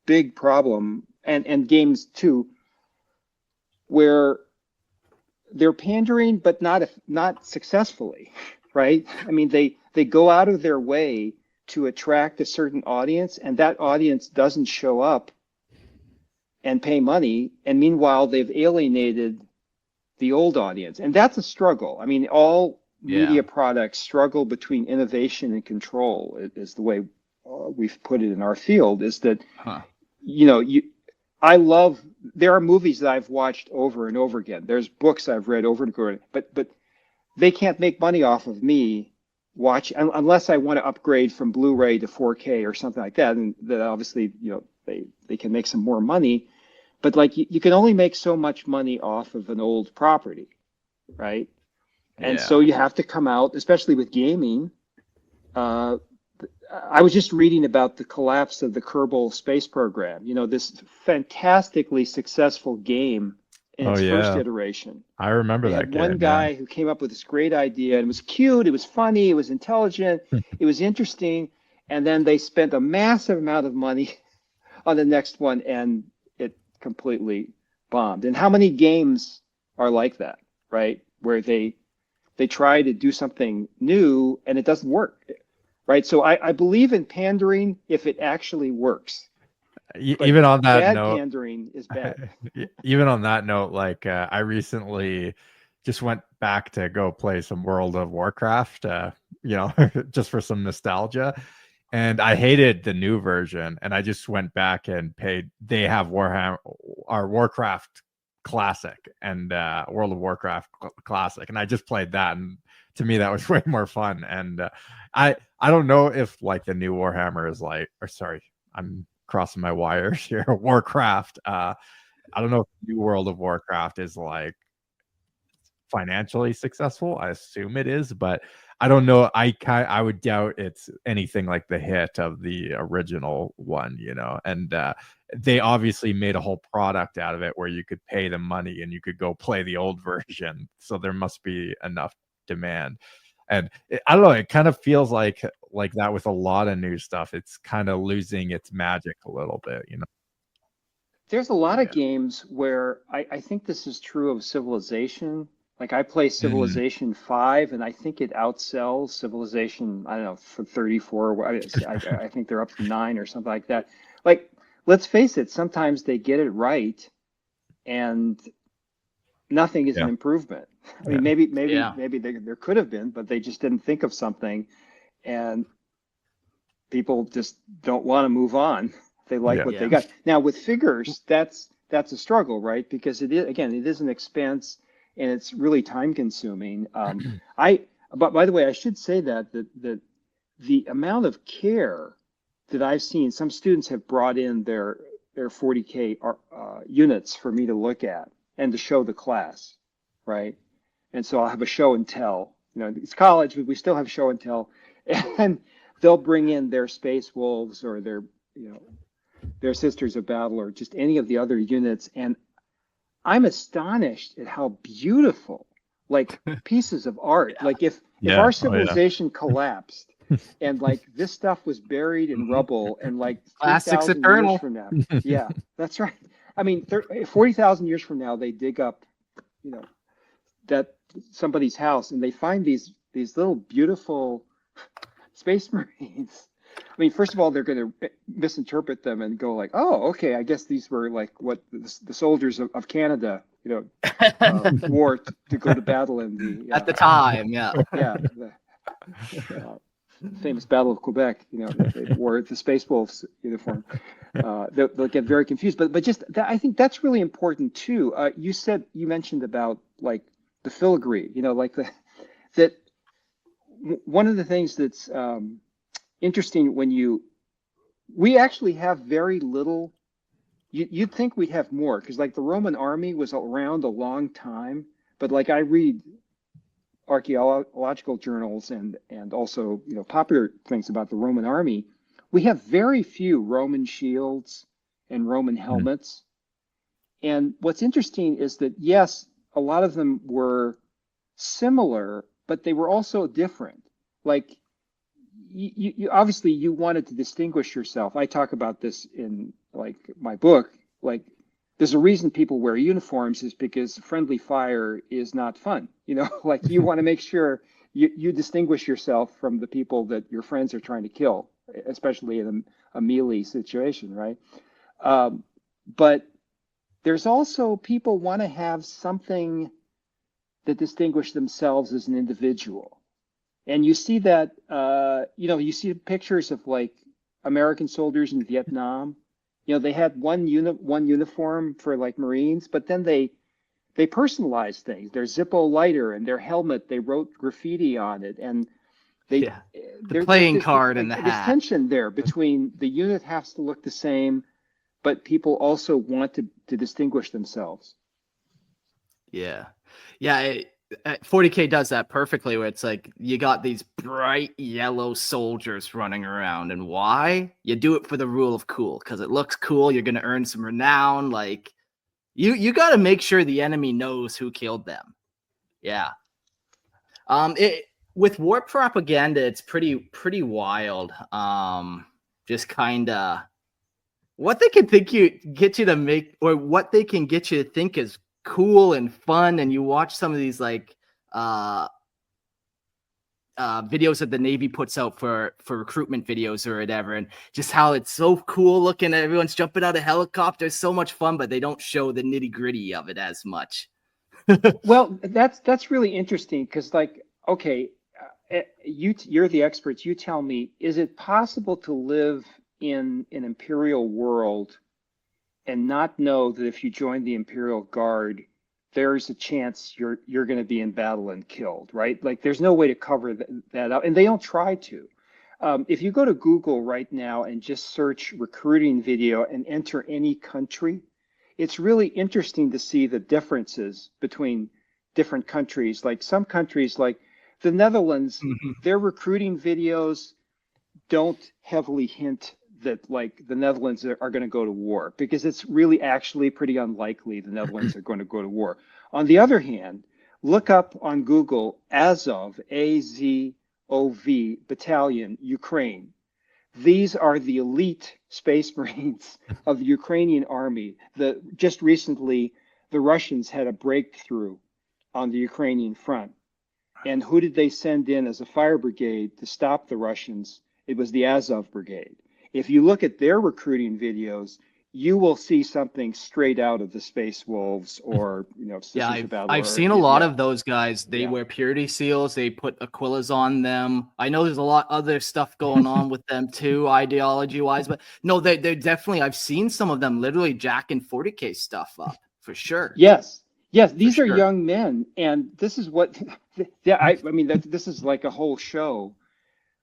Speaker 4: big problem, and games too, where they're pandering, but not successfully, right? I mean, they go out of their way to attract a certain audience, and that audience doesn't show up and pay money, and meanwhile they've alienated the old audience, and that's a struggle. I mean, all media products struggle between innovation and control, is the way we've put it in our field. Is that there are movies that I've watched over and over again. There's books I've read over and over again, but they can't make money off of me watch unless I want to upgrade from Blu-ray to 4K or something like that. And that obviously, they can make some more money, but like you can only make so much money off of an old property, right? And so you have to come out, especially with gaming. I was just reading about the collapse of the Kerbal space program. This fantastically successful game in its first iteration.
Speaker 2: I remember that game.
Speaker 4: One guy who came up with this great idea, and it was cute, it was funny, it was intelligent, it was interesting, and then they spent a massive amount of money on the next one, and it completely bombed. And how many games are like that, right? Where they try to do something new and it doesn't work. Right. So I believe in pandering if it actually works.
Speaker 2: Even on that
Speaker 4: bad
Speaker 2: note,
Speaker 4: pandering is bad.
Speaker 2: Even on that note, like I recently just went back to go play some World of Warcraft, just for some nostalgia. And I hated the new version. And I just went back and paid. They have Warcraft Classic and World of Warcraft Classic. And I just played that. And to me, that was way more fun. And I don't know if like the new Warhammer is like, or sorry, I'm crossing my wires here. Warcraft. I don't know if the new World of Warcraft is like financially successful. I assume it is, but I don't know. I would doubt it's anything like the hit of the original one, and they obviously made a whole product out of it where you could pay them money and you could go play the old version. So there must be enough demand. And I don't know, it kind of feels like that with a lot of new stuff. It's kind of losing its magic a little bit,
Speaker 4: There's a lot of games where I think this is true of Civilization. Like I play Civilization 5 and I think it outsells Civilization, I don't know, for 34. I think they're up to 9 or something like that. Like, let's face it, sometimes they get it right and nothing is an improvement. I mean, maybe there could have been, but they just didn't think of something, and people just don't want to move on. They like what they got. Now with figures, that's a struggle, right? Because it is an expense and it's really time consuming. But by the way, I should say that the amount of care that I've seen, some students have brought in their 40K units for me to look at and to show the class, right? And so I'll have a show and tell. It's college, but we still have show and tell. And they'll bring in their Space Wolves or their, their Sisters of Battle or just any of the other units. And I'm astonished at how beautiful, like, pieces of art. Like if our civilization collapsed and like this stuff was buried in rubble and like
Speaker 1: Classics
Speaker 4: 3,000
Speaker 1: eternal.
Speaker 4: years from now. Yeah, that's right. I mean, 40,000 years from now, they dig up, that somebody's house and they find these little beautiful Space Marines. I mean, first of all, they're going to misinterpret them and go like, "Oh, okay, I guess these were like what the soldiers of Canada, wore to go to battle in the
Speaker 1: at the time." Yeah,
Speaker 4: the famous Battle of Quebec. They wore the Space Wolves uniform. They'll get very confused. But just that, I think that's really important too. You mentioned about like the filigree. That one of the things that's interesting we actually have very little. You'd think we'd have more because like the Roman army was around a long time, but like I read archaeological journals and also popular things about the Roman army, we have very few Roman shields and Roman helmets. And what's interesting is that yes, a lot of them were similar, but they were also different. Like you obviously you wanted to distinguish yourself. I talk about this in like my book. Like there's a reason people wear uniforms is because friendly fire is not fun. Like you want to make sure you distinguish yourself from the people that your friends are trying to kill, especially in a melee situation, right? But there's also people want to have something that distinguish themselves as an individual. And you see that, you see pictures of like American soldiers in Vietnam. They had one uniform for like Marines, but then they personalized things. Their Zippo lighter and their helmet, they wrote graffiti on it, and
Speaker 1: the playing card and the hat.
Speaker 4: There's tension there between the unit has to look the same, but people also want to distinguish themselves.
Speaker 1: Yeah. 40K does that perfectly, where it's like you got these bright yellow soldiers running around, and why? You do it for the rule of cool, because it looks cool. You're going to earn some renown. Like you got to make sure the enemy knows who killed them. Yeah. With war propaganda, it's pretty wild. Just kind of what they can get you to make, or what they can get you to think is cool and fun. And you watch some of these like videos that the Navy puts out for recruitment videos or whatever, and just how it's so cool looking. Everyone's jumping out of helicopters, so much fun, but they don't show the nitty gritty of it as much.
Speaker 4: Well, that's really interesting because, like, okay, you're the experts. You tell me, is it possible to live in an imperial world and not know that if you join the Imperial Guard, there's a chance you're going to be in battle and killed, right? Like there's no way to cover that up, and they don't try to. If you go to Google right now and just search recruiting video and enter any country, it's really interesting to see the differences between different countries. Like some countries, like the Netherlands, their recruiting videos don't heavily hint that like the Netherlands are going to go to war, because it's really actually pretty unlikely the Netherlands are going to go to war. On the other hand, look up on Google Azov, A-Z-O-V, battalion, Ukraine. These are the elite Space Marines of the Ukrainian army. Just recently, the Russians had a breakthrough on the Ukrainian front. And who did they send in as a fire brigade to stop the Russians? It was the Azov Brigade. If you look at their recruiting videos, you will see something straight out of the Space Wolves or,
Speaker 1: I've seen a lot of those guys. They wear purity seals. They put Aquilas on them. I know there's a lot other stuff going on with them too, ideology wise, but no, they're definitely, I've seen some of them literally jacking 40K stuff up for sure.
Speaker 4: Yes. These are young men. And this is what, this is like a whole show.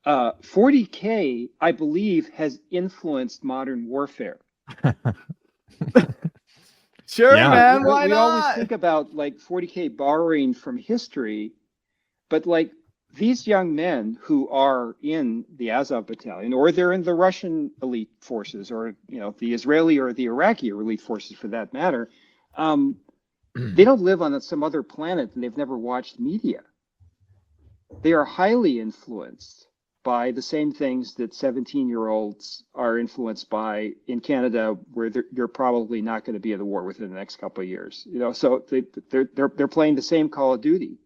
Speaker 4: 40K, I believe, has influenced modern warfare.
Speaker 1: Sure, man. Why
Speaker 4: we
Speaker 1: not?
Speaker 4: always think about like 40K borrowing from history, but like these young men who are in the Azov battalion, or they're in the Russian elite forces, or the Israeli or the Iraqi elite forces for that matter, they don't live on some other planet and they've never watched media. They are highly influenced by the same things that 17-year-olds are influenced by in Canada, where they're probably not going to be at the war within the next couple of years. So they're playing the same Call of Duty.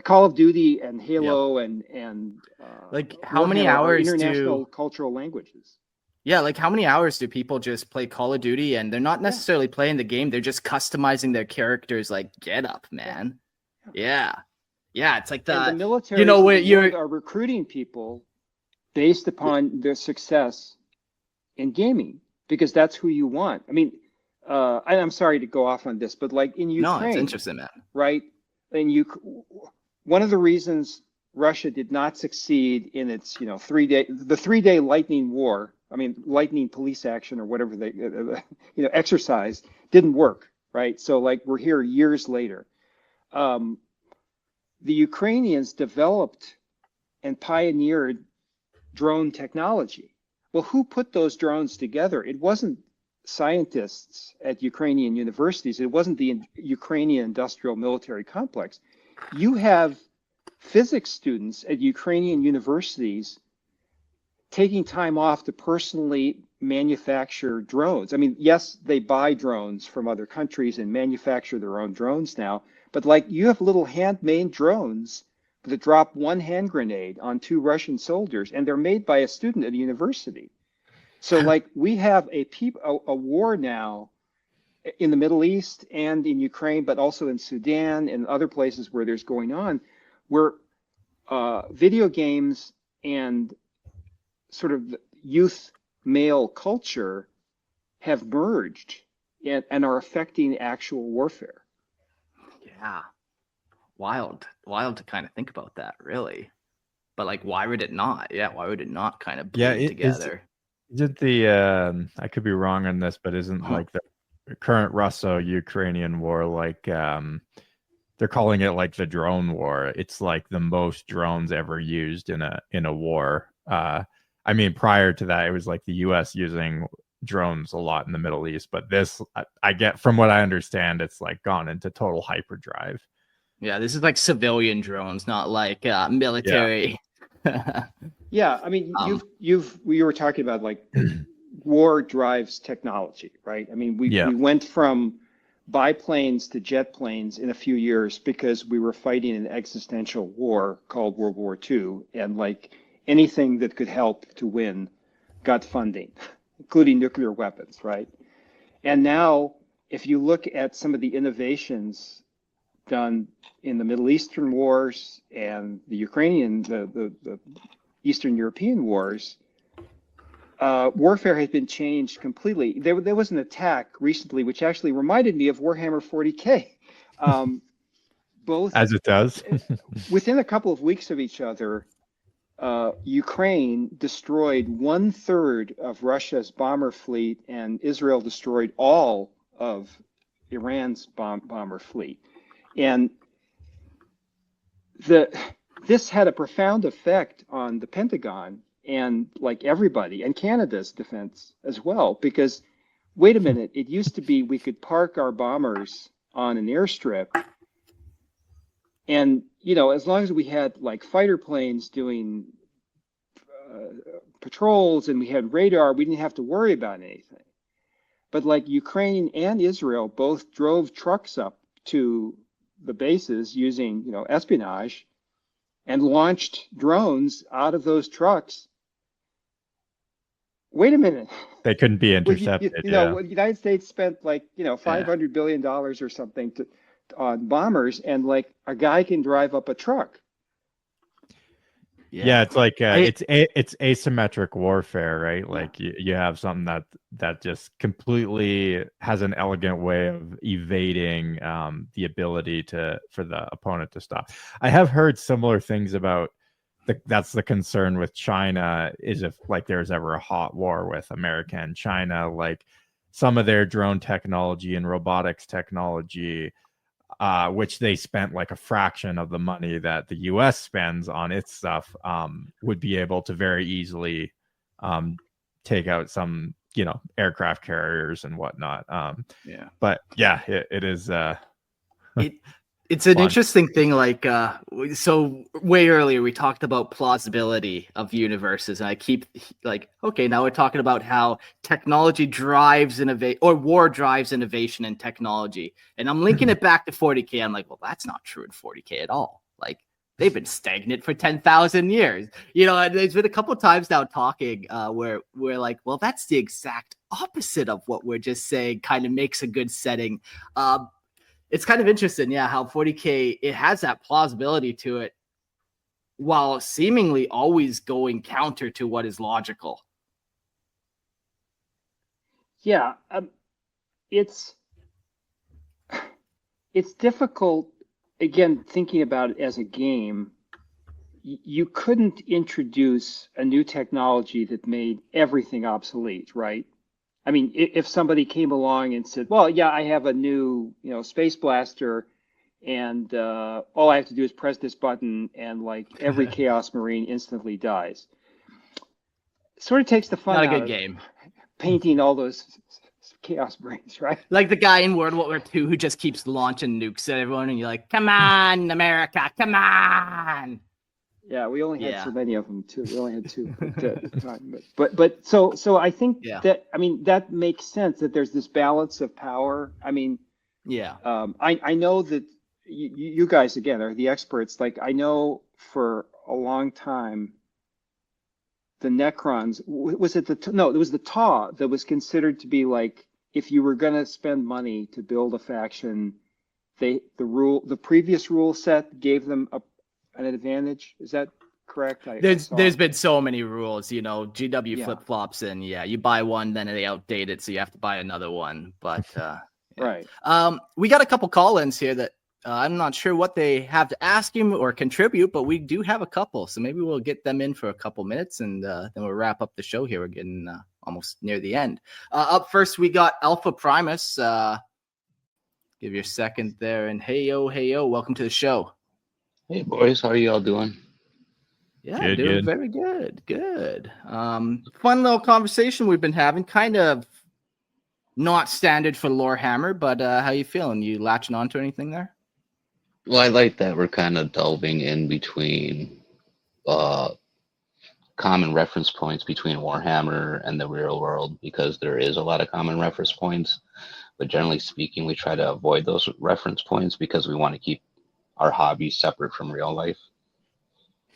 Speaker 4: Call of Duty and Halo and
Speaker 1: like how many hours
Speaker 4: international cultural languages.
Speaker 1: Yeah, like how many hours do people just play Call of Duty and they're not necessarily playing the game, they're just customizing their characters like get up, man. Yeah. It's like
Speaker 4: the military are recruiting people based upon their success in gaming, because that's who you want. I mean, I'm sorry to go off on this, but like in Ukraine,
Speaker 1: no, it's interesting, man.
Speaker 4: Right? And one of the reasons Russia did not succeed in its 3-day lightning war, lightning police action or whatever they exercise, didn't work, right? So like we're here years later. The Ukrainians developed and pioneered drone technology. Well, who put those drones together? It wasn't scientists at Ukrainian universities. It wasn't the Ukrainian industrial military complex. You have physics students at Ukrainian universities taking time off to personally manufacture drones. I mean, yes, they buy drones from other countries and manufacture their own drones now, but like you have little handmade drones that drop one hand grenade on 2 Russian soldiers, and they're made by a student at a university. So like we have a war now in the Middle East and in Ukraine, but also in Sudan and other places where there's going on, where video games and sort of youth male culture have merged and are affecting actual warfare.
Speaker 1: Yeah. Wild to kind of think about that, really. But like, why would it not? Yeah, why would it not kind of blend together?
Speaker 2: Isn't the I could be wrong on this, but isn't like the current Russo-Ukrainian war like they're calling it like the drone war? It's like the most drones ever used in a war. I mean, prior to that, it was like the U.S. using drones a lot in the Middle East, but this, I get from what I understand, it's like gone into total hyperdrive.
Speaker 1: Yeah, this is like civilian drones, not like military.
Speaker 4: Yeah, I mean, we were talking about like war drives technology, right? I mean, we went from biplanes to jet planes in a few years because we were fighting an existential war called World War II, and like anything that could help to win got funding, including nuclear weapons, right? And now, if you look at some of the innovations done in the Middle Eastern wars and the Ukrainian, the Eastern European wars, warfare has been changed completely. There was an attack recently which actually reminded me of Warhammer 40K. Both,
Speaker 2: as it does,
Speaker 4: within a couple of weeks of each other, Ukraine destroyed 1/3 of Russia's bomber fleet, and Israel destroyed all of Iran's bomber fleet. And this had a profound effect on the Pentagon and like everybody, and Canada's defense as well, because wait a minute, it used to be we could park our bombers on an airstrip, and as long as we had like fighter planes doing patrols and we had radar, we didn't have to worry about anything. But like Ukraine and Israel both drove trucks up to the bases using espionage and launched drones out of those trucks. Wait a minute,
Speaker 2: they couldn't be intercepted.
Speaker 4: The United States spent like $500 billion or something on bombers, and like a guy can drive up a truck.
Speaker 2: Yeah, it's like it's asymmetric warfare, right? Like you have something that just completely has an elegant way of evading the ability for the opponent to stop. I have heard similar things about that's the concern with China, is if like there's ever a hot war with America and China, like some of their drone technology and robotics technology, which they spent like a fraction of the money that the US spends on its stuff, would be able to very easily take out some, aircraft carriers and whatnot. But yeah, it is
Speaker 1: it's an
Speaker 2: fun.
Speaker 1: interesting thing. Like, so way earlier we talked about plausibility of universes, and I keep like, okay, now we're talking about how technology drives innovation, or war drives innovation in technology, and I'm linking it back to 40K. I'm like, well, that's not true in 40K at all. Like, they've been stagnant for 10,000 years. And there's been a couple of times now talking where we're like, well, that's the exact opposite of what we're just saying. Kind of makes a good setting. It's kind of interesting, how 40K, it has that plausibility to it while seemingly always going counter to what is logical.
Speaker 4: Yeah, it's difficult, again, thinking about it as a game. You couldn't introduce a new technology that made everything obsolete, right? I mean, if somebody came along and said, well, yeah, I have a new, space blaster, and all I have to do is press this button, and like every Chaos Marine instantly dies. Sort of takes the fun
Speaker 1: Not a
Speaker 4: out
Speaker 1: good
Speaker 4: of
Speaker 1: game.
Speaker 4: Painting all those Chaos Marines, right?
Speaker 1: Like the guy in World War II who just keeps launching nukes at everyone, and you're like, come on, America, come on.
Speaker 4: Yeah, we only had so many of them too. We only had 2 at the time. But so I think that, I mean, that makes sense that there's this balance of power. I mean, I know that you guys, again, are the experts. Like, I know for a long time, the Necrons, was it it was the TAW that was considered to be like, if you were going to spend money to build a faction, the previous rule set gave them an advantage. Is that correct?
Speaker 1: There's been so many rules, GW flip-flops, and you buy one, then they outdate it, so you have to buy another one. But
Speaker 4: right.
Speaker 1: We got a couple call-ins here that I'm not sure what they have to ask you or contribute, but we do have a couple, so maybe we'll get them in for a couple minutes, and then we'll wrap up the show here. We're getting almost near the end. Up first, we got Alpha Primus. Give your second there, and hey yo, welcome to the show.
Speaker 5: Hey boys, how are you all doing?
Speaker 1: Yeah, doing very good. Good. Fun little conversation we've been having. Kind of not standard for Lorehammer, but how you feeling? You latching on to anything there?
Speaker 5: Well, I like that we're kind of delving in between common reference points between Warhammer and the real world, because there is a lot of common reference points. But generally speaking, we try to avoid those reference points because we want to keep our hobbies separate from real life.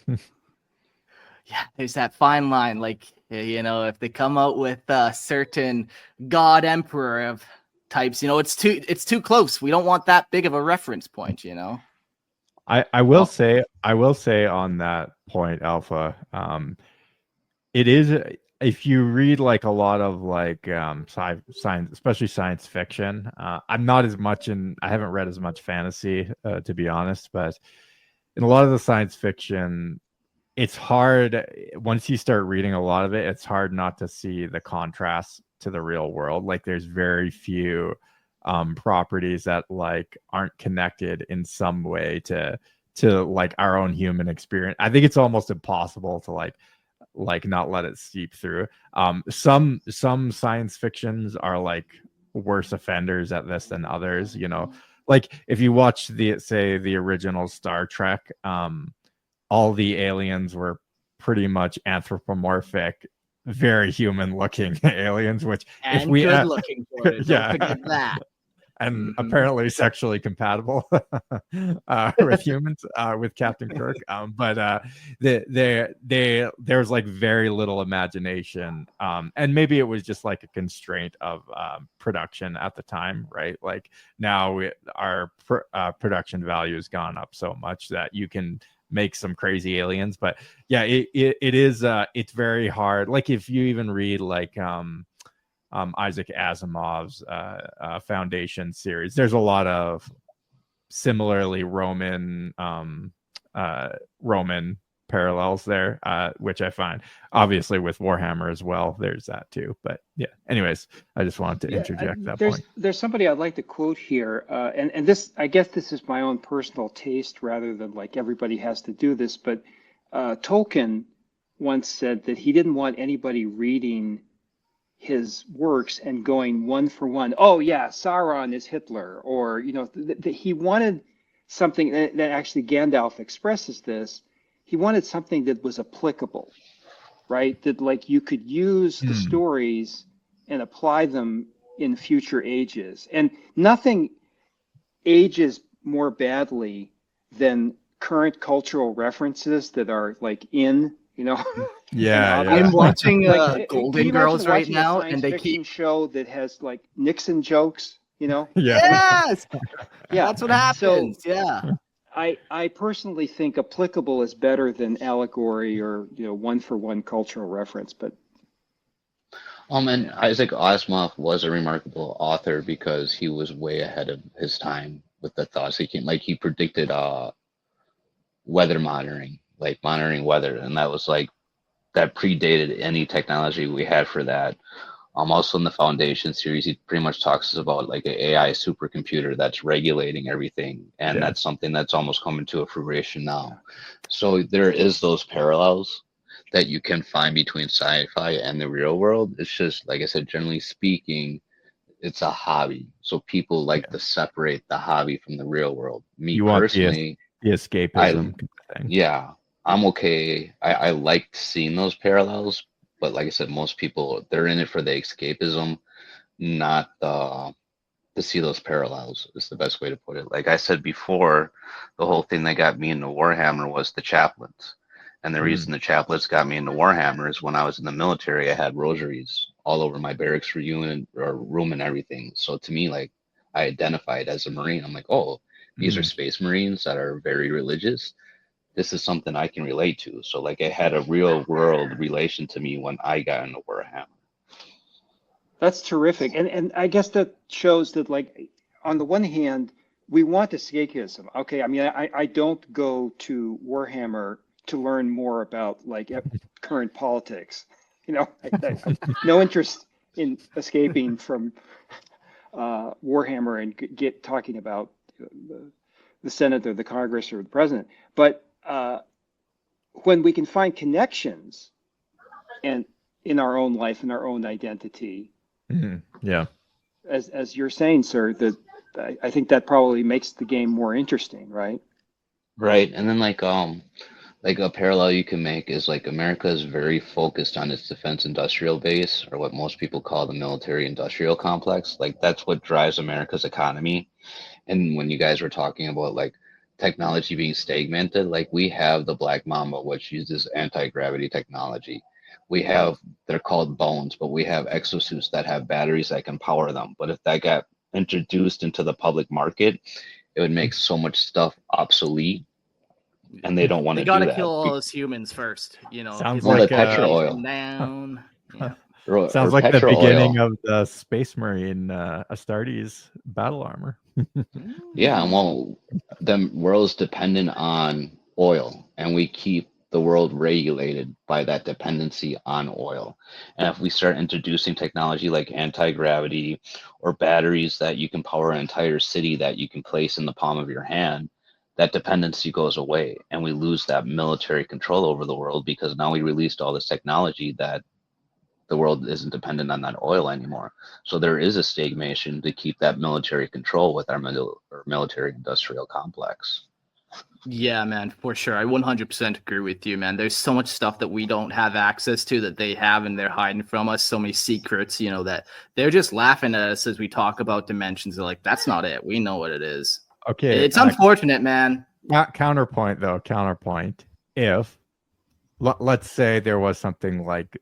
Speaker 1: Yeah, there's that fine line. Like, if they come out with a certain God Emperor of types, it's too close. We don't want that big of a reference point,
Speaker 2: I will say on that point, Alpha, it is, if you read like a lot of like science, especially science fiction, I'm not as much I haven't read as much fantasy to be honest, but in a lot of the science fiction, it's hard once you start reading a lot of it, it's hard not to see the contrast to the real world. Like, there's very few properties that like aren't connected in some way to like our own human experience. I think it's almost impossible to like not let it seep through. Some science fictions are like worse offenders at this than others, like if you watch the original Star Trek, all the aliens were pretty much anthropomorphic, very human looking aliens, which
Speaker 1: and
Speaker 2: if we
Speaker 1: good looking for it. Don't forget that.
Speaker 2: And apparently sexually compatible with humans, with Captain Kirk. But there's like very little imagination. And maybe it was just like a constraint of production at the time, right? Like now our production value has gone up so much that you can make some crazy aliens. But yeah, it is, it's very hard. Like if you even read like, Isaac Asimov's Foundation series, there's a lot of similarly Roman parallels there, which I find obviously with Warhammer as well. There's that too. But yeah, anyways, I just wanted to interject that point.
Speaker 4: There's somebody I'd like to quote here, and this, I guess this is my own personal taste rather than like everybody has to do this, but Tolkien once said that he didn't want anybody reading his works and going one for one, oh yeah, Sauron is Hitler, or he wanted something that actually Gandalf expresses this. He wanted something that was applicable, right? That like you could use the stories and apply them in future ages. And nothing ages more badly than current cultural references that are like
Speaker 2: Yeah,
Speaker 1: I'm watching
Speaker 4: Like, can
Speaker 1: Golden
Speaker 4: you
Speaker 1: Girls
Speaker 4: imagine
Speaker 1: right
Speaker 4: watching a
Speaker 1: now,
Speaker 4: science
Speaker 1: and they
Speaker 4: fiction
Speaker 1: keep
Speaker 4: show that has like Nixon jokes,
Speaker 2: Yeah.
Speaker 1: yes,
Speaker 4: Yeah.
Speaker 1: that's what happens. Yeah.
Speaker 4: I personally think applicable is better than allegory or one for one cultural reference. But
Speaker 5: And Isaac Asimov was a remarkable author because he was way ahead of his time with the thoughts he came. Like he predicted weather monitoring, like monitoring weather, and that predated any technology we had for that. Also in the Foundation series, he pretty much talks about like an AI supercomputer that's regulating everything, and that's something that's almost coming to a fruition now. So there is those parallels that you can find between sci-fi and the real world. It's just, like I said, generally speaking, it's a hobby. So people like to separate the hobby from the real world. Me
Speaker 2: You want
Speaker 5: personally,
Speaker 2: the escapism thing.
Speaker 5: yeah, I'm okay. I like seeing those parallels, but like I said, most people, they're in it for the escapism, not to see those parallels is the best way to put it. Like I said before, the whole thing that got me into Warhammer was the chaplains. And the reason the chaplains got me into Warhammer is when I was in the military, I had rosaries all over my barracks room and everything. So to me, like I identified as a Marine. I'm like, oh, these are Space Marines that are very religious. This is something I can relate to. So like it had a real world relation to me when I got into Warhammer.
Speaker 4: that's terrific. And I guess that shows that, like, on the one hand, we want escapism. Okay, I mean, I don't go to Warhammer to learn more about like current politics. I have no interest in escaping from Warhammer and get talking about the Senate or the Congress or the president. But when we can find connections and in our own life and our own identity,
Speaker 2: Yeah.
Speaker 4: as you're saying, sir, that I think that probably makes the game more interesting, right?
Speaker 5: Right. And then like a parallel you can make is like America is very focused on its defense industrial base, or what most people call the military industrial complex. Like that's what drives America's economy. And when you guys were talking about like technology being stagnated, like we have the Black Mamba, which uses anti-gravity technology. They're called bones, but we have exosuits that have batteries that can power them. But if that got introduced into the public market, it would make so much stuff obsolete. And they don't want to do that.
Speaker 1: They gotta kill all those humans first,
Speaker 2: Sounds
Speaker 5: like
Speaker 1: like
Speaker 5: petrol oil.
Speaker 1: Down. Yeah.
Speaker 2: Sounds
Speaker 5: or
Speaker 2: like the
Speaker 5: petrol
Speaker 2: beginning
Speaker 5: oil.
Speaker 2: of the Space Marine Astartes battle armor.
Speaker 5: Yeah, well, the world's dependent on oil, and we keep the world regulated by that dependency on oil. And if we start introducing technology like anti-gravity or batteries that you can power an entire city that you can place in the palm of your hand, that dependency goes away, and we lose that military control over the world because now we released all this technology that the world isn't dependent on that oil anymore. So there is a stagnation to keep that military control with our military industrial complex.
Speaker 1: Yeah, man, for sure. I 100% agree with you, man. There's so much stuff that we don't have access to that they have, and they're hiding from us. So many secrets, that they're just laughing at us as we talk about dimensions. They're like, that's not it. We know what it is.
Speaker 2: Okay.
Speaker 1: It's unfortunate, man.
Speaker 2: Counterpoint. If let's say there was something like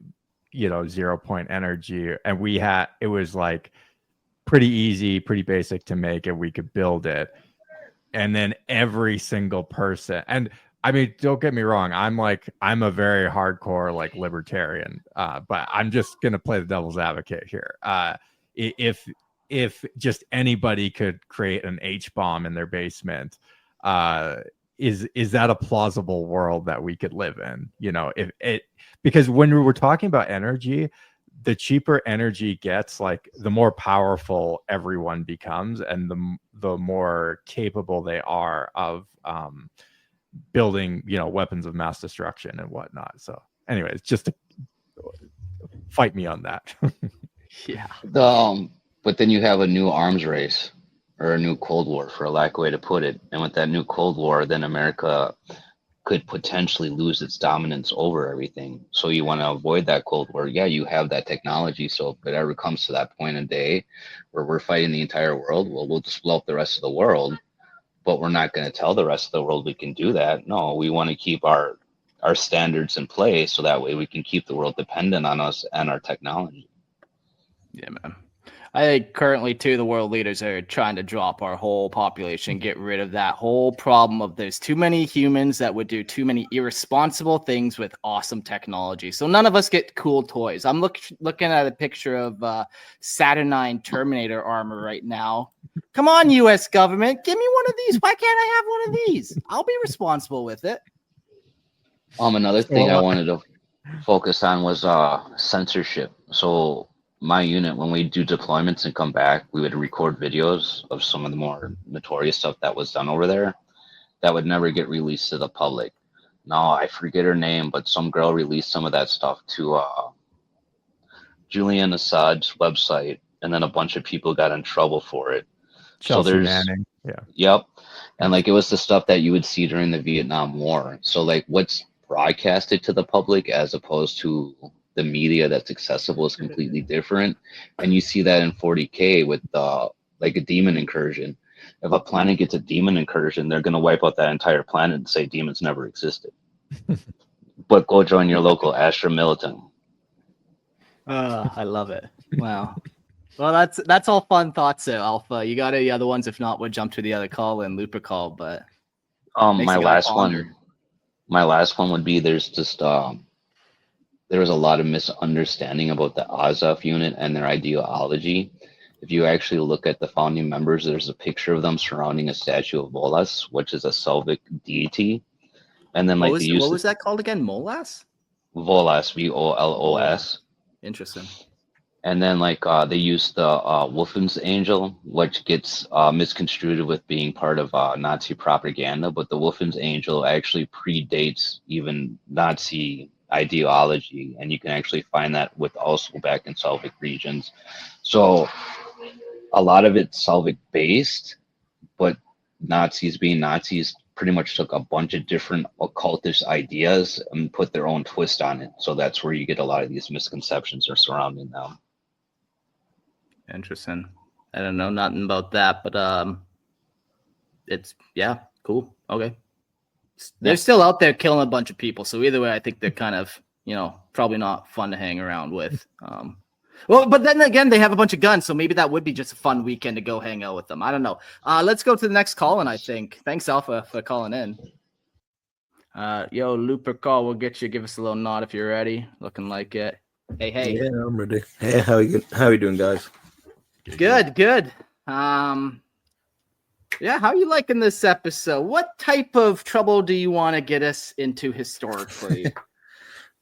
Speaker 2: 0 point energy, and it was like pretty easy, pretty basic to make, and we could build it, and then every single person, and I mean, don't get me wrong, I'm a very hardcore like libertarian, but I'm just gonna play the devil's advocate here. If just anybody could create an H-bomb in their basement, is that a plausible world that we could live in? You know, if it, because when we were talking about energy, the cheaper energy gets, like the more powerful everyone becomes, and the more capable they are of building, you know, weapons of mass destruction and whatnot. So anyways, just to fight me on that.
Speaker 1: Yeah.
Speaker 5: But then you have a new arms race, or a new Cold War, for a lack of a way to put it. And with that new Cold War, then America could potentially lose its dominance over everything. So you want to avoid that Cold War. Yeah, you have that technology. So if it ever comes to that point in day where we're fighting the entire world, well, we'll just blow up the rest of the world. But we're not going to tell the rest of the world we can do that. No, we want to keep our standards in place, so that way we can keep the world dependent on us and our technology.
Speaker 1: Yeah, man. I think currently, too, the world leaders are trying to drop our whole population, get rid of that whole problem of there's too many humans that would do too many irresponsible things with awesome technology. So none of us get cool toys. I'm looking at a picture of Saturnine Terminator armor right now. Come on, U.S. government, give me one of these. Why can't I have one of these? I'll be responsible with it.
Speaker 5: Another thing I wanted to focus on was censorship. So my unit, when we do deployments and come back, we would record videos of some of the more notorious stuff that was done over there that would never get released to the public. Now, I forget her name, but some girl released some of that stuff to Julian Assange's website, and then a bunch of people got in trouble for it.
Speaker 2: Chelsea
Speaker 5: so there's
Speaker 2: Manning. Yeah.
Speaker 5: Yep. And like, it was the stuff that you would see during the Vietnam War. So like, what's broadcasted to the public as opposed to the media that's accessible is completely different. And you see that in 40K with like a demon incursion. If a planet gets a demon incursion, they're going to wipe out that entire planet and say demons never existed. But go join your local Astra Militant.
Speaker 1: I love it. Wow. Well, that's all fun thoughts there, Alpha. You got any other ones? If not, we'll jump to the other call and Looper call. But
Speaker 5: my last one would be, there's just there was a lot of misunderstanding about the Azov unit and their ideology. If you actually look at the founding members, there's a picture of them surrounding a statue of Volas, which is a Selvic deity. And then like
Speaker 1: what was that called again? Molas?
Speaker 5: Volas, Volos.
Speaker 1: Interesting.
Speaker 5: And then like they use the Wolfen's Angel, which gets misconstrued with being part of Nazi propaganda. But the Wolfen's Angel actually predates even Nazi ideology, and you can actually find that with also back in Slavic regions. So a lot of it's Slavic based, but Nazis being Nazis pretty much took a bunch of different occultist ideas and put their own twist on it. So that's where you get a lot of these misconceptions are surrounding them.
Speaker 1: Interesting. I don't know nothing about that, but it's cool. Okay. They're still out there killing a bunch of people. So either way, I think they're kind of, probably not fun to hang around with. Well, but then again, they have a bunch of guns, so maybe that would be just a fun weekend to go hang out with them. I don't know. Let's go to the next call, and I think. Thanks, Alpha, for calling in. Yo, Looper call. We'll get you. Give us a little nod if you're ready. Looking like it. Hey.
Speaker 6: Yeah, I'm ready. Hey, how are you doing, guys?
Speaker 1: Good. Yeah, how are you liking this episode? What type of trouble do you want to get us into historically?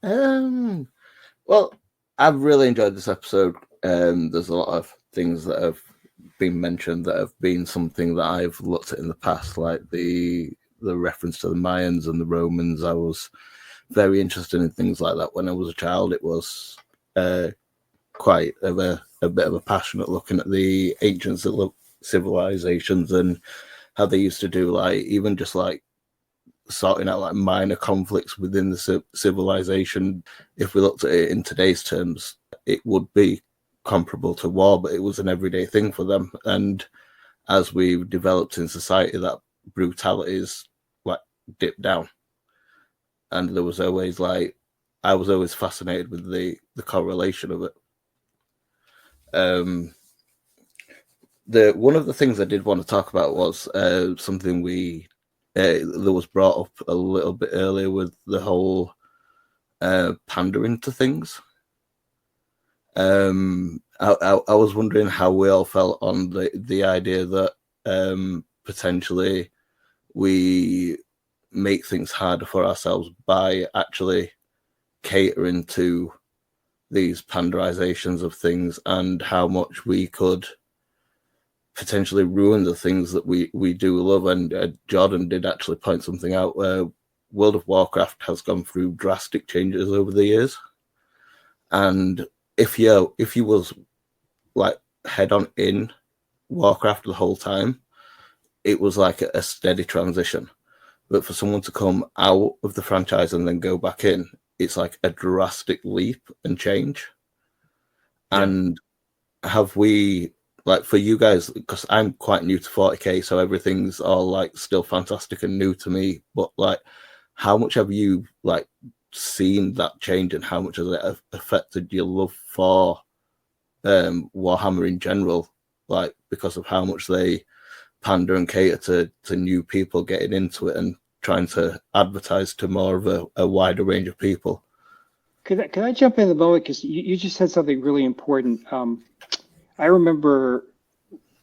Speaker 6: Well, I've really enjoyed this episode. There's a lot of things that have been mentioned that have been something that I've looked at in the past, like the reference to the Mayans and the Romans. I was very interested in things like that when I was a child. It was quite a bit of a passion at looking at the ancient civilizations and how they used to do, like, even just like sorting out like minor conflicts within the civilization. If we looked at it in today's terms, it would be comparable to war, but it was an everyday thing for them. And as we've developed in society, that brutality is like dipped down. And there was always I was always fascinated with the correlation of it. One of the things I did want to talk about was something that was brought up a little bit earlier with the whole pandering to things. I was wondering how we all felt on the idea that potentially we make things harder for ourselves by actually catering to these panderizations of things, and how much we could potentially ruin the things that we do love. And Jordan did actually point something out where World of Warcraft has gone through drastic changes over the years. And if you was like head on in Warcraft the whole time, it was like a steady transition. But for someone to come out of the franchise and then go back in, it's like a drastic leap and change. Yeah. And have we, like, for you guys, because I'm quite new to 40k, so everything's all like still fantastic and new to me, but like, how much have you like seen that change, and how much has it affected your love for Warhammer in general, like because of how much they pander and cater to new people getting into it and trying to advertise to more of a wider range of people?
Speaker 4: Can I jump in a moment, because you just said something really important. I remember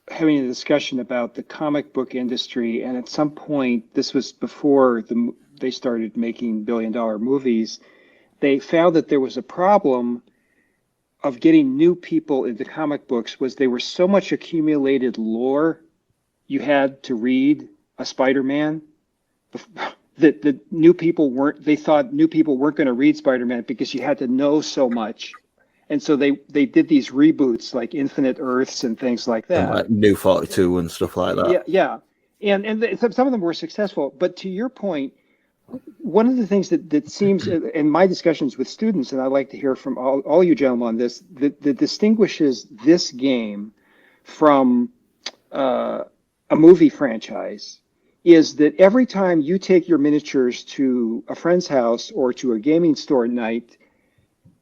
Speaker 4: having a discussion about the comic book industry, and at some point, this was before they started making billion-dollar movies, they found that there was a problem of getting new people into comic books. Was there was so much accumulated lore you had to read a Spider-Man that the new people weren't, they thought new people weren't going to read Spider-Man because you had to know so much. And so they did these reboots like Infinite Earths and things like that.
Speaker 6: And like New 42 and stuff like that.
Speaker 4: Yeah. And some of them were successful. But to your point, one of the things that seems in my discussions with students, and I'd like to hear from all you gentlemen on this, that distinguishes this game from a movie franchise, is that every time you take your miniatures to a friend's house or to a gaming store at night,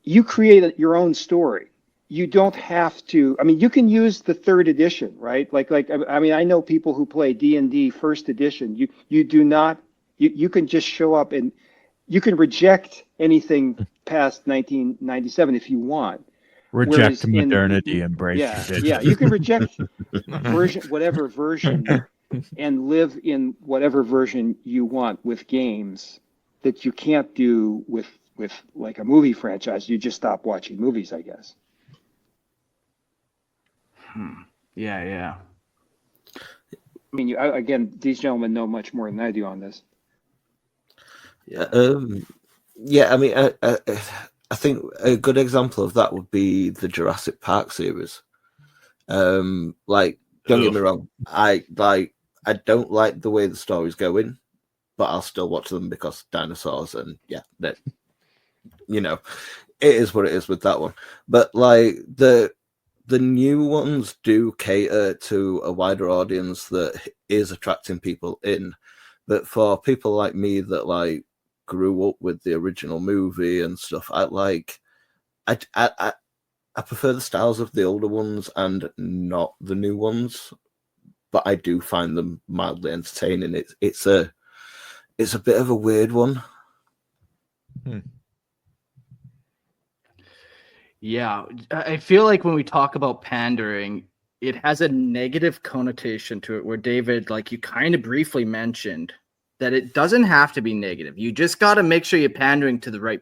Speaker 4: you create your own story. You don't have to, I mean, you can use the 3rd edition, right? Like, I mean, I know people who play D&D 1st edition. You do not, you can just show up and you can reject anything past 1997 if you want.
Speaker 2: Reject modernity, embrace tradition.
Speaker 4: Yeah, you can reject whatever version, and live in whatever version you want with games that you can't do with like a movie franchise. You just stop watching movies, I guess.
Speaker 1: Yeah.
Speaker 4: I mean, again, these gentlemen know much more than I do on this.
Speaker 6: Yeah. I mean, I think a good example of that would be the Jurassic Park series. Like, don't get me wrong, I don't like the way the story's going, but I'll still watch them because dinosaurs, and yeah, that, you know, it is what it is with that one. But like the new ones do cater to a wider audience that is attracting people in. But for people like me that like grew up with the original movie and stuff, I prefer the styles of the older ones and not the new ones, but I do find them mildly entertaining. It's a bit of a weird one.
Speaker 1: Yeah, I feel like when we talk about pandering, it has a negative connotation to it, where David, like you kind of briefly mentioned, that it doesn't have to be negative. You just got to make sure you're pandering to the right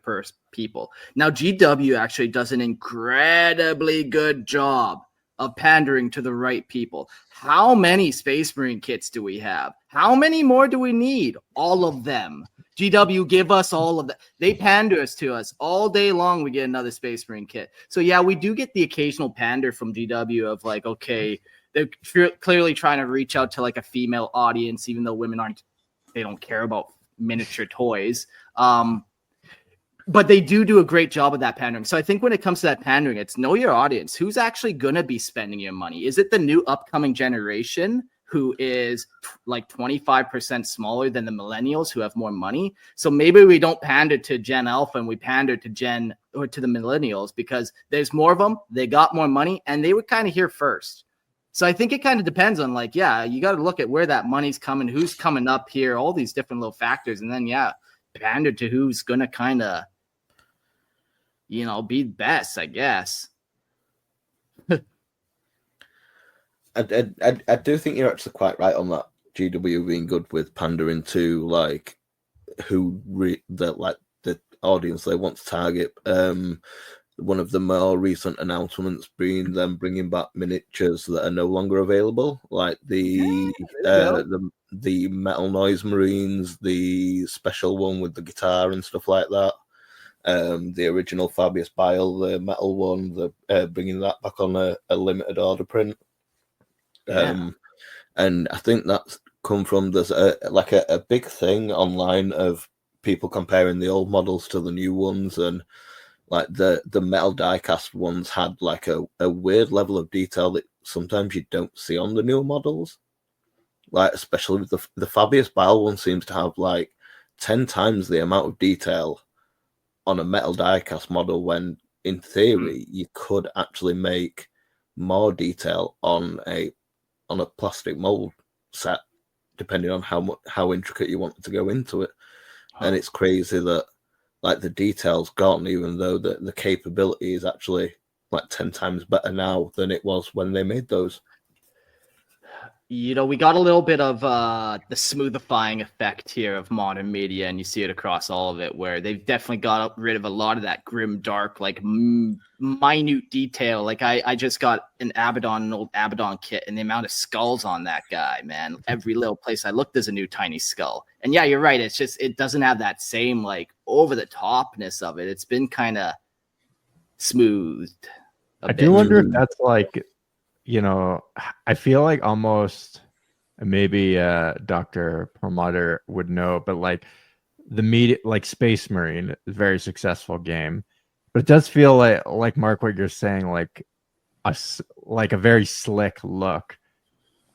Speaker 1: people. Now, GW actually does an incredibly good job of pandering to the right people. How many Space Marine kits do we have? How many more do we need? All of them. GW, give us all of that. They pander to us all day long. We get another Space Marine kit. So yeah, we do get the occasional pander from GW of like, okay, they're clearly trying to reach out to like a female audience, even though women they don't care about miniature toys. But they do a great job of that pandering. So I think when it comes to that pandering, it's know your audience. Who's actually going to be spending your money? Is it the new upcoming generation who is like 25% smaller than the millennials who have more money? So maybe we don't pander to Gen Alpha and we pander to the millennials because there's more of them. They got more money and they were kind of here first. So I think it kind of depends on like, yeah, you got to look at where that money's coming, who's coming up here, all these different little factors. And then, yeah, pander to who's going to kind of, be best, I guess.
Speaker 6: I do think you're actually quite right on that. GW being good with pandering to like the audience they want to target. One of the more recent announcements being them bringing back miniatures that are no longer available, like the Metal Noise Marines, the special one with the guitar and stuff like that. The original Fabius Bile, the metal one, bringing that back on a limited order print. And I think that's come from there's a big thing online of people comparing the old models to the new ones, and like the metal diecast ones had like a weird level of detail that sometimes you don't see on the newer models. Like especially with the Fabius Bile one seems to have like 10 times the amount of detail on a metal diecast model, when in theory you could actually make more detail on a plastic mold set, depending on how intricate you want to go into it. And it's crazy that like the detail's gone, even though the capability is actually like 10 times better now than it was when they made those.
Speaker 1: You know, we got a little bit of the smoothifying effect here of modern media, and you see it across all of it, where they've definitely got rid of a lot of that grim, dark, like minute detail. Like I just got an old Abaddon kit, and the amount of skulls on that guy, man. Every little place I looked, there's a new tiny skull. And yeah, you're right. It's just, it doesn't have that same like over the topness of it. It's been kind of smoothed.
Speaker 2: I do wonder if that's like, you know, I feel like almost maybe Dr. Perlmutter would know, but like the media, like Space Marine, is a very successful game, but it does feel like Mark, what you're saying, like a very slick look.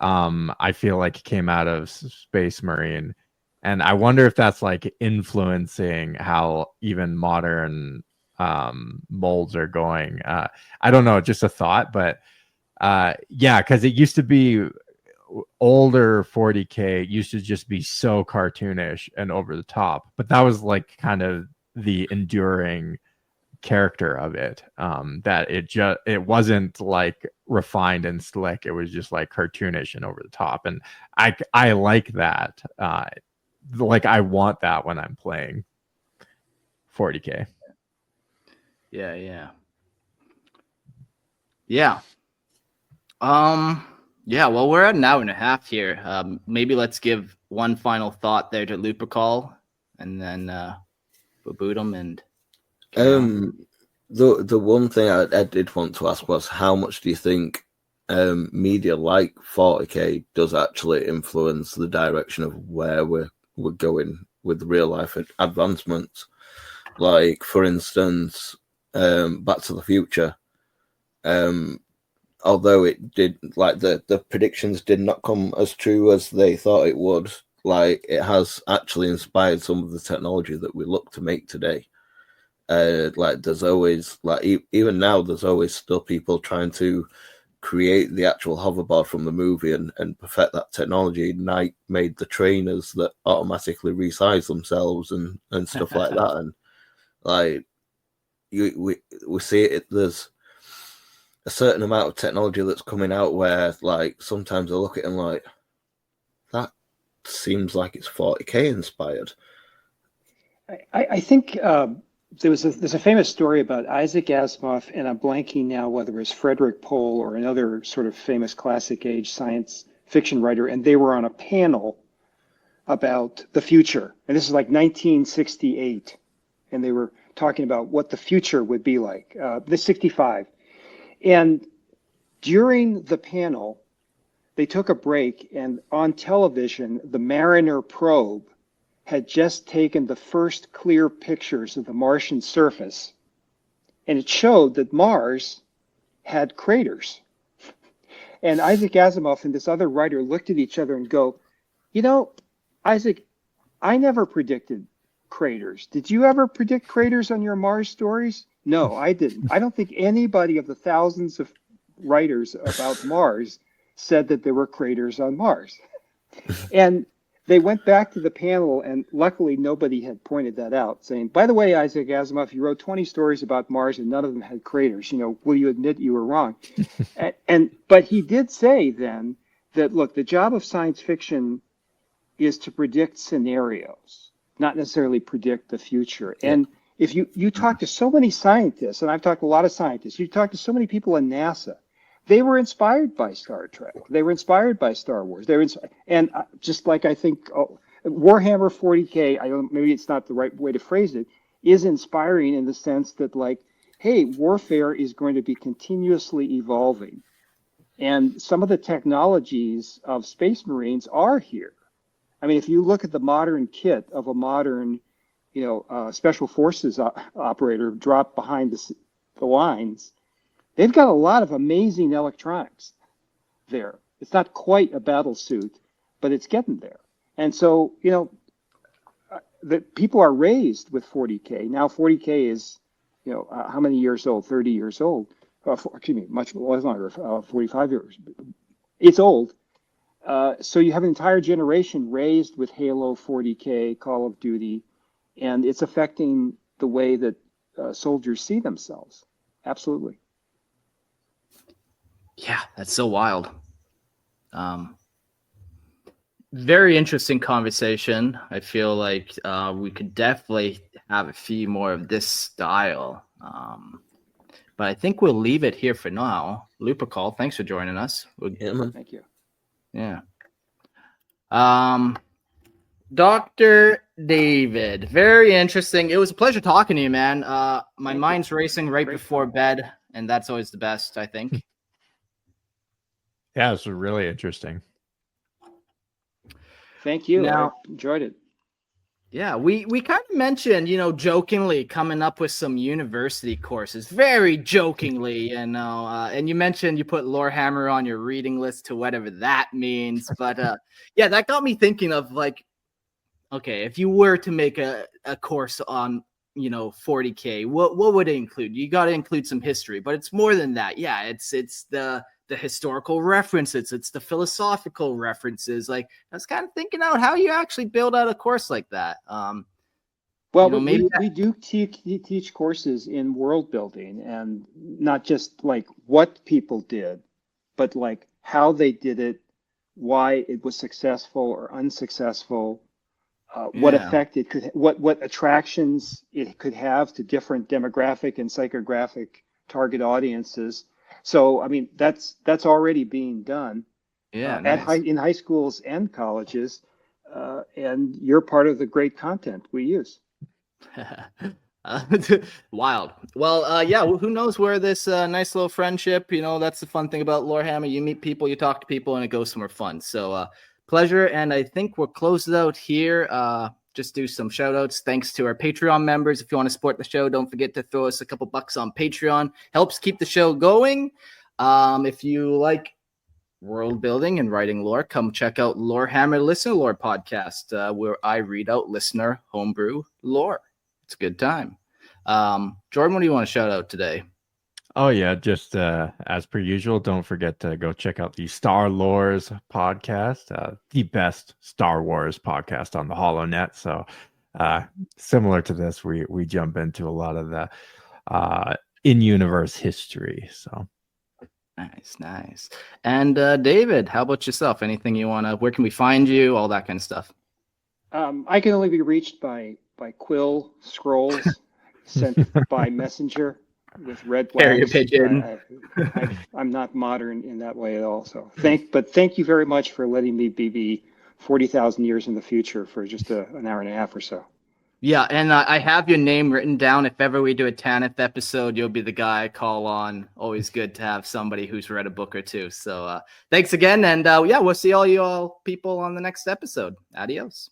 Speaker 2: I feel like it came out of Space Marine, and I wonder if that's like influencing how even modern molds are going. I don't know, just a thought, but yeah, because it used to be older 40K used to just be so cartoonish and over the top, but that was like kind of the enduring character of it, that it wasn't like refined and slick. It was just like cartoonish and over the top, and I like that. Like I want that when I'm playing 40K.
Speaker 1: Yeah. Yeah, well, we're at an hour and a half here. Maybe let's give one final thought there to Lupercal, and then we'll boot them. And
Speaker 6: the one thing I did want to ask was, how much do you think media like 40K does actually influence the direction of where we're going with real life advancements? Like, for instance, Back to the Future. Although it did, like the predictions did not come as true as they thought it would, like it has actually inspired some of the technology that we look to make today. Like there's always, like even now, there's always still people trying to create the actual hoverboard from the movie and perfect that technology. Nike made the trainers that automatically resize themselves and stuff like that. And like we see it, there's a certain amount of technology that's coming out where like sometimes I look at it and like, that seems like it's 40K inspired.
Speaker 4: I think there's a famous story about Isaac Asimov, and I'm blanking now whether it was Frederick Pohl or another sort of famous classic age science fiction writer, and they were on a panel about the future. And this is like 1968, and they were talking about what the future would be like. This 65. And during the panel, they took a break, and on television, the Mariner probe had just taken the first clear pictures of the Martian surface, and it showed that Mars had craters. And Isaac Asimov and this other writer looked at each other and go, you know, Isaac, I never predicted craters. Did you ever predict craters on your Mars stories? No, I didn't. I don't think anybody of the thousands of writers about Mars said that there were craters on Mars. And they went back to the panel, and luckily nobody had pointed that out, saying, by the way, Isaac Asimov, you wrote 20 stories about Mars and none of them had craters. You know, will you admit you were wrong? But he did say then that, look, the job of science fiction is to predict scenarios. not necessarily predict the future. And if you talk to so many scientists, and I've talked to a lot of scientists, you talk to so many people in NASA, they were inspired by Star Trek. They were inspired by Star Wars. And just like I think Warhammer 40K, I don't, maybe it's not the right way to phrase it, is inspiring in the sense that like, hey, warfare is going to be continuously evolving. And some of the technologies of Space Marines are here. I mean, if you look at the modern kit of a modern, special forces operator dropped behind the lines, they've got a lot of amazing electronics there. It's not quite a battle suit, but it's getting there. And so, the people are raised with 40K. Now 40K is, how many years old? 30 years old. Much longer, 45 years. It's old. So you have an entire generation raised with Halo, 40K, Call of Duty, and it's affecting the way that soldiers see themselves. Absolutely.
Speaker 1: Yeah, that's so wild. Very interesting conversation. I feel like we could definitely have a few more of this style. But I think we'll leave it here for now. Lupercal, thanks for joining us.
Speaker 6: Yeah, man.
Speaker 4: Thank you.
Speaker 1: Yeah. Dr. David, very interesting. It was a pleasure talking to you, man. My mind's racing right before bed, and that's always the best, I think.
Speaker 2: Yeah, it's really interesting.
Speaker 4: Thank you.
Speaker 1: Now,
Speaker 4: I enjoyed it.
Speaker 1: Yeah, we kind of mentioned, jokingly coming up with some university courses, very jokingly, and you mentioned you put Lorehammer on your reading list to whatever that means. But yeah, that got me thinking of like, okay, if you were to make a course on, 40K, what would it include? You got to include some history, but it's more than that. Yeah, it's the historical references, it's the philosophical references. Like, I was kind of thinking out how you actually build out a course like that.
Speaker 4: Well, maybe we do teach courses in world building, and not just like what people did, but like how they did it, why it was successful or unsuccessful, what effect it could, what attractions it could have to different demographic and psychographic target audiences. So, I mean, that's already being done in high schools and colleges, and you're part of the great content we use.
Speaker 1: Wild. Well, yeah, who knows where this nice little friendship, that's the fun thing about Lorehammer. You meet people, you talk to people, and it goes somewhere fun. So pleasure. And I think we'll close it out here. Just do some shout outs. Thanks to our Patreon members. If you want to support the show, don't forget to throw us a couple bucks on Patreon. Helps keep the show going. If you like world building and writing lore, come check out Lorehammer Listener Lore podcast, where I read out listener homebrew lore. It's a good time. Jordan, what do you want to shout out today?
Speaker 2: Oh, yeah. Just as per usual, don't forget to go check out the Star Lores podcast, the best Star Wars podcast on the HoloNet. So similar to this, we jump into a lot of the in-universe history. So
Speaker 1: Nice. And David, how about yourself? Anything you want to, where can we find you? All that kind of stuff.
Speaker 4: I can only be reached by quill scrolls sent by messenger with red
Speaker 1: Carrier
Speaker 4: wax.
Speaker 1: pigeon.
Speaker 4: I'm not modern in that way at all. So thank you very much for letting me be 40,000 years in the future for just an hour and a half or so.
Speaker 1: Yeah, and I have your name written down. If ever we do a Tanith episode, you'll be the guy I call on. Always good to have somebody who's read a book or two. So thanks again, and yeah, we'll see all you all people on the next episode. Adios.